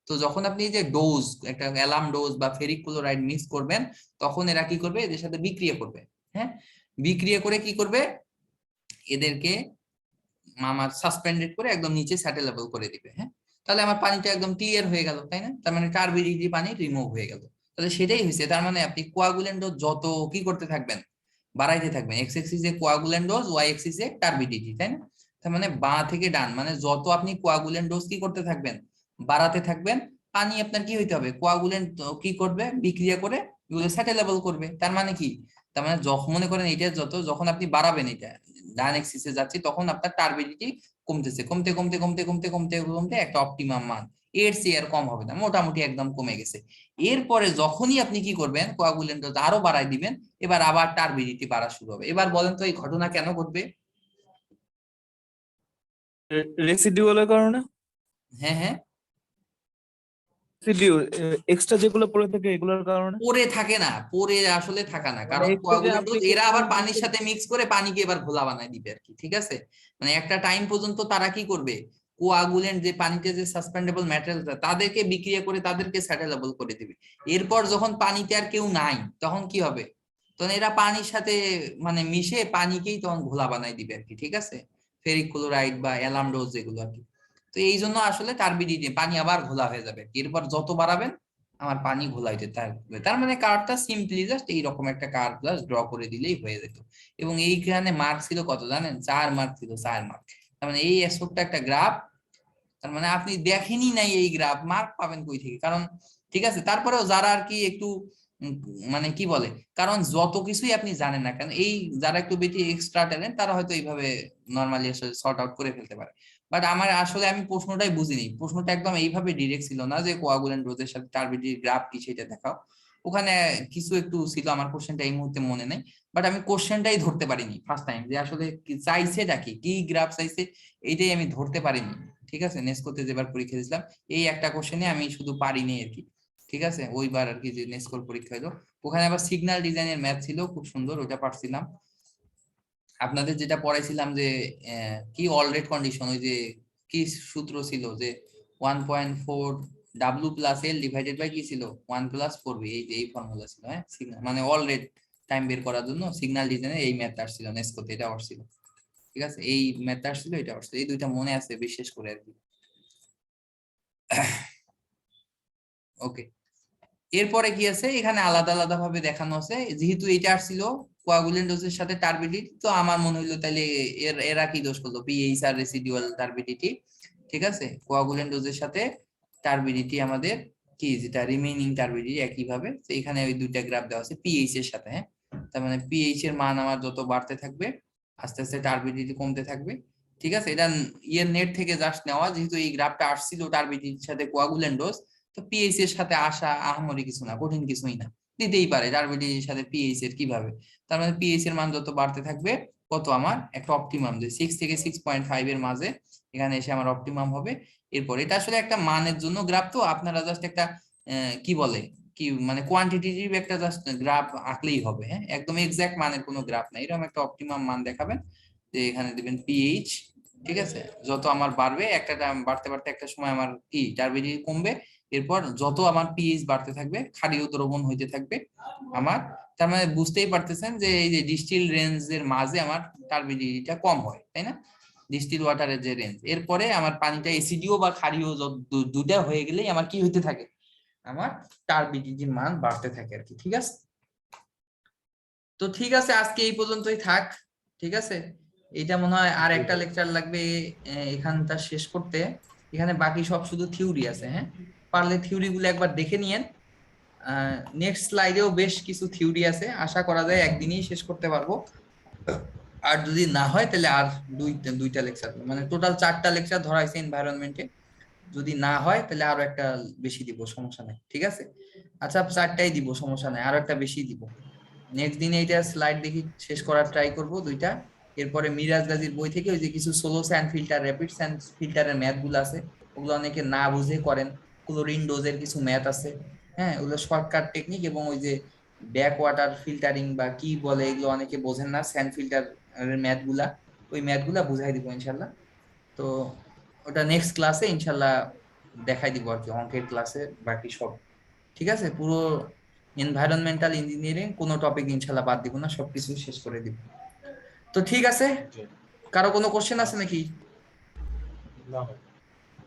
তো যখন আপনি যে ডোজ, একটা অ্যালাম ডোজ বা ফেরিক ক্লোরাইড মিক্স করবেন, তখন এরা কি করবে? এদের সাথে বিক্রিয়া করবে। হ্যাঁ, বিক্রিয়া করে কি করবে? এদেরকে আমার সাসপেন্ডেড করে একদম নিচে স্যাটেলেবল করে দিবে। হ্যাঁ, তাহলে আমার পানিটা একদম ক্লিয়ার হয়ে গেল, তাই না? তার মানে টারবিডিটি পানি রিমুভ হয়ে গেল। তাহলে সেটাই হয়েছে। তার মানে আপনি কোয়াগুলেন্ট ডোজ যত কি করতে থাকবেন? বাড়াইতে থাকবেন। এক্স এক্সিসে কোয়াগুলেন্ট ডোজ, ওয়াই এক্সিসে টারবিডিটি, তাই না? তার মানে বাঁ থেকে ডান, মানে যত আপনি কোয়াগুলেন্ট ডোজ কি করতে থাকবেন? বাড়াতে থাকবেন। পানি আপনার কি হইতে হবে? কোয়াগুলেন্ট কি করবে? বিক্রিয়া করে এগুলো স্যাটেলেবল করবে। তার মানে কি? তার মানে যখন মনে করেন এটা যখন আপনি বাড়াবেন, এটা ডান এক্সিসে যাচ্ছে, তখন আপনার টারবিডিটি কমতেছে, কমতে কমতে কমতে কমতে কমতে কমতে একটা অপটিমাম মান, এর চেয়ে আর কম হবে না, মোটামুটি একদম কমে গেছে। এরপরে যখনই আপনি কি করবেন? কোয়াগুলেন্ট ডোজ আরো বাড়াই দিবেন, এবার আবার টারবিডিটি বাড়া শুরু হবে। এবার বলেন তো এই ঘটনা কেন ঘটবে? রেসিডিউয়ালের কারণে। হ্যাঁ হ্যাঁ, রেসিডিউ এক্সট্রা যেগুলো পড়ে থাকে এগুলোর কারণে। পরে থাকে না, পরে আসলে থাকা না, মানে কারণ একটু যে কোয়াগুলেন্ট আপনি ডোজ এরা আবার পানির সাথে মিক্স করে পানিকে এবার ঘোলা বানায় দিবে আর কি, ঠিক আছে? মানে একটা টাইম পর্যন্ত তারা কি করবে? কোয়াগুলেন্ট যে পানিতে যে সাসপেন্ডেবল ম্যাটেরিয়াল, তাদেরকে বিক্রিয়া করে তাদেরকে স্যাটেলেবল করে দিবে। এরপর যখন পানিতে আর কেউ নাই, তখন কি হবে? তখন এরা পানির সাথে মানে মিশে পানিকেই তখন ঘোলা বানায় দিবে আর কি, ঠিক আছে? ফেরিক ক্লোরাইড বা অ্যালাম ডোজ যেগুলো আর কি। তো এই জন্য আসলে টারবিডিটি পানি আবার ঘোলা হয়ে যাবে। এরপর যত বাড়াবেন আমার পানি ঘোলাইতে থাকবে। তার মানে কার্ভটা সিম্পলি জাস্ট এইরকম একটা কার্ভ জাস্ট ড্র করে দিলেই হয়ে যেত। এবং এইখানে মার্ক ছিল কত জানেন? 4 মার্ক ছিল, 4 মার্ক। তার মানে এই ছোট্ট একটা গ্রাফ, তার মানে আপনি দেখেনি নাই এই গ্রাফ, মার্ক পাবেন কই থেকে? কারণ ঠিক আছে, তারপরেও যারা আর কি একটু উম, মানে কি বলে, কারণ যত কিছুই আপনি জানেন না কেন, এই যারা একটু বেশি এক্সট্রা ট্যালেন্ট তারা হয়তো এইভাবে নরমালি আসলে সর্ট আউট করে ফেলতে পারে। বাট আমার আসলে আমি প্রশ্নটাই বুঝিনি, প্রশ্নটা একদম এইভাবে ডিরেক্ট ছিল না যে কোয়াগুলেন্ট ডোজের সাথে টারবিডির গ্রাফ কি সেটা দেখাও। ওখানে কিছু একটু ছিল, আমার কোশ্চেনটা এই মুহূর্তে মনে নেই। বাট আমি কোশ্চেনটাই ধরতে পারিনি ফার্স্ট টাইম, যে আসলে কি চাইছেটা কি, কি গ্রাফ চাইছে, এইটাই আমি ধরতে পারিনি। ঠিক আছে, নেসকোতে যেবার পরীক্ষা দিয়েছিলাম, এই একটা কোশ্চেনে আমি শুধু পারিনি আর কি। ঠিক আছে, ওইবার আর কি যে নেসকোর পরীক্ষা হলো, ওখানে আবার সিগন্যাল ডিজাইনের ম্যাথ ছিল, খুব সুন্দর, ওটা পারছিলাম। আপনাদের যেটা পড়াইছিলাম যে কি অলরেড কন্ডিশন, ওই যে কি সূত্র ছিল যে 1.4 W plus L divided by কি ছিল 1 প্লাস 4 বি, এই ফর্মুলা ছিল। হ্যাঁ, মানে অলরেড টাইম বের করার জন্য সিগন্যাল ডিজাইনের এই ম্যাথ আসছিল নেসকোতে, এটা আসছিল। ঠিক আছে, এই ম্যাথ আসছিল, এটা আসছিল, এই দুইটা মনে আছে বিশেষ করে আর কি। ওকে, এরপরে কি আছে এখানে আলাদা আলাদা ভাবে দেখানো আছে, যেহেতু এটা আসছিল কোয়াগুলেন্ট ডোজের সাথে টারবিডিটি, তো আমার মনে হইলো তাহলে এরা কি দোষ করলো? পিএইচ আর রেসিডুয়াল টারবিডিটি। ঠিক আছে, কোয়াগুলেন্ট ডোজের সাথে টারবিডিটি আমাদের কি, যেটা রিমেইনিং টারবিডিটি একই ভাবে। তো এখানে ওই দুইটা গ্রাফ দেওয়া আছে পিএইচ এর সাথে। হ্যাঁ, তার মানে পিএইচ এর মান আমার যত বাড়তে থাকবে আস্তে আস্তে টারবিডিটি কমতে থাকবে। ঠিক আছে, এটা নেট থেকে জাস্ট নেওয়া, যেহেতু এই গ্রাফটা আসছিল টারবিডিটির সাথে কোয়াগুলেন্ট ডোজ, তো পিএইচ এর সাথে আসা আহামরি কিছু না, কঠিন কিছুই না, দিতেই পারে টারবিডিটির সাথে পিএইচ এর কিভাবে। তার মানে পিএইচ এর মান যত বাড়তে থাকবে, কত আমার একটা অপটিমাম, যে 6 থেকে 6.5 এর মাঝে এখানে এসে আমার অপটিমাম হবে। এরপর এটা আসলে একটা মানের জন্য গ্রাফ, তো আপনারা জাস্ট একটা কি বলে কি মানে কোয়ান্টিটেটিভ একটা জাস্ট গ্রাফ আঁকলেই হবে। হ্যাঁ, একদম এক্সাক্ট মানের কোনো গ্রাফ না, এরকম একটা অপটিমাম মান দেখাবেন, যে এখানে দিবেন পিএইচ। ঠিক আছে, যত আমার বাড়বে একটা বাড়তে বাড়তে একটা সময় আমার কি টারবিডিটি কমবে। এরপর যত আমার পিএইচ বাড়তে থাকবে, ক্ষারীয় দ্রবণ হইতে থাকবে আমার। তার মানে বুঝতেই পারতেছেন যে এই যে ডিস্টিল রেঞ্জের মাঝে আমার টারবিডিটিটা কম হয়, তাই না? ডিস্টিল ওয়াটারের যে রেঞ্জ, এরপরে আমার পানিটা এসিডিও বা ক্ষারীয় দুটা হয়ে গেলেই আমার কি হইতে থাকে? আমার টারবিডিটির মান বাড়তে থাকে আর কি। ঠিক আছে, তো ঠিক আছে, আজকে এই পর্যন্তই থাক। ঠিক আছে, এটা মনে হয় আর একটা লেকচার লাগবে এখানটা শেষ করতে। এখানে বাকি সব শুধু থিওরি আছে। হ্যাঁ, পারলে থিওরি গুলো একবার দেখে নিয়েন। নেক্সট স্লাইডেও বেশ কিছু থিওরি আছে, আশা করা যায় একদিনই শেষ করতে পারবো। আর যদি না হয় তাহলে আর দুইটা লেকচার, মানে টোটাল 4টা লেকচার ধরা হয়েছে এনভায়রনমেন্টে। যদি না হয় তাহলে আরো একটা বেশি দিব, সমস্যা নাই। ঠিক আছে, আচ্ছা 4টাই দিব, সমস্যা নাই, আরো একটা বেশি দিব। নেক্সট দিনে এটা স্লাইড দেখি শেষ করার ট্রাই করব 2টা। এরপরে মিরাজ গাজীর বই থেকে ওই যে কিছু slow sand filter, rapid sand ফিল্টারের ম্যাথ গুলো আছে, ওগুলো অনেকে না বুঝে করেন। ক্লোরিন ডোজের কিছু ম্যাথ আছে। হ্যাঁ, ওগুলো শর্টকাট টেকনিক, এবং ওই যে ব্যাক ওয়াটার ফিল্টারিং বা কি বলে এগুলো অনেকে বোঝেন না, স্যান্ড ফিল্টার ম্যাথ গুলা, ওই ম্যাথ গুলা বুঝাই দিব ইনশাল্লাহ। তো ওটা নেক্সট ক্লাসে ইনশাল্লাহ দেখাই দিব আর কি, অঙ্কের ক্লাসে বাকি সব। ঠিক আছে, পুরো এনভায়রনমেন্টাল ইঞ্জিনিয়ারিং কোনো টপিক ইনশাল্লাহ বাদ দিব না, সবকিছু শেষ করে দিব। তো ঠিক আছে, জি। কারো কোনো কোশ্চেন আছে নাকি? না ভাই।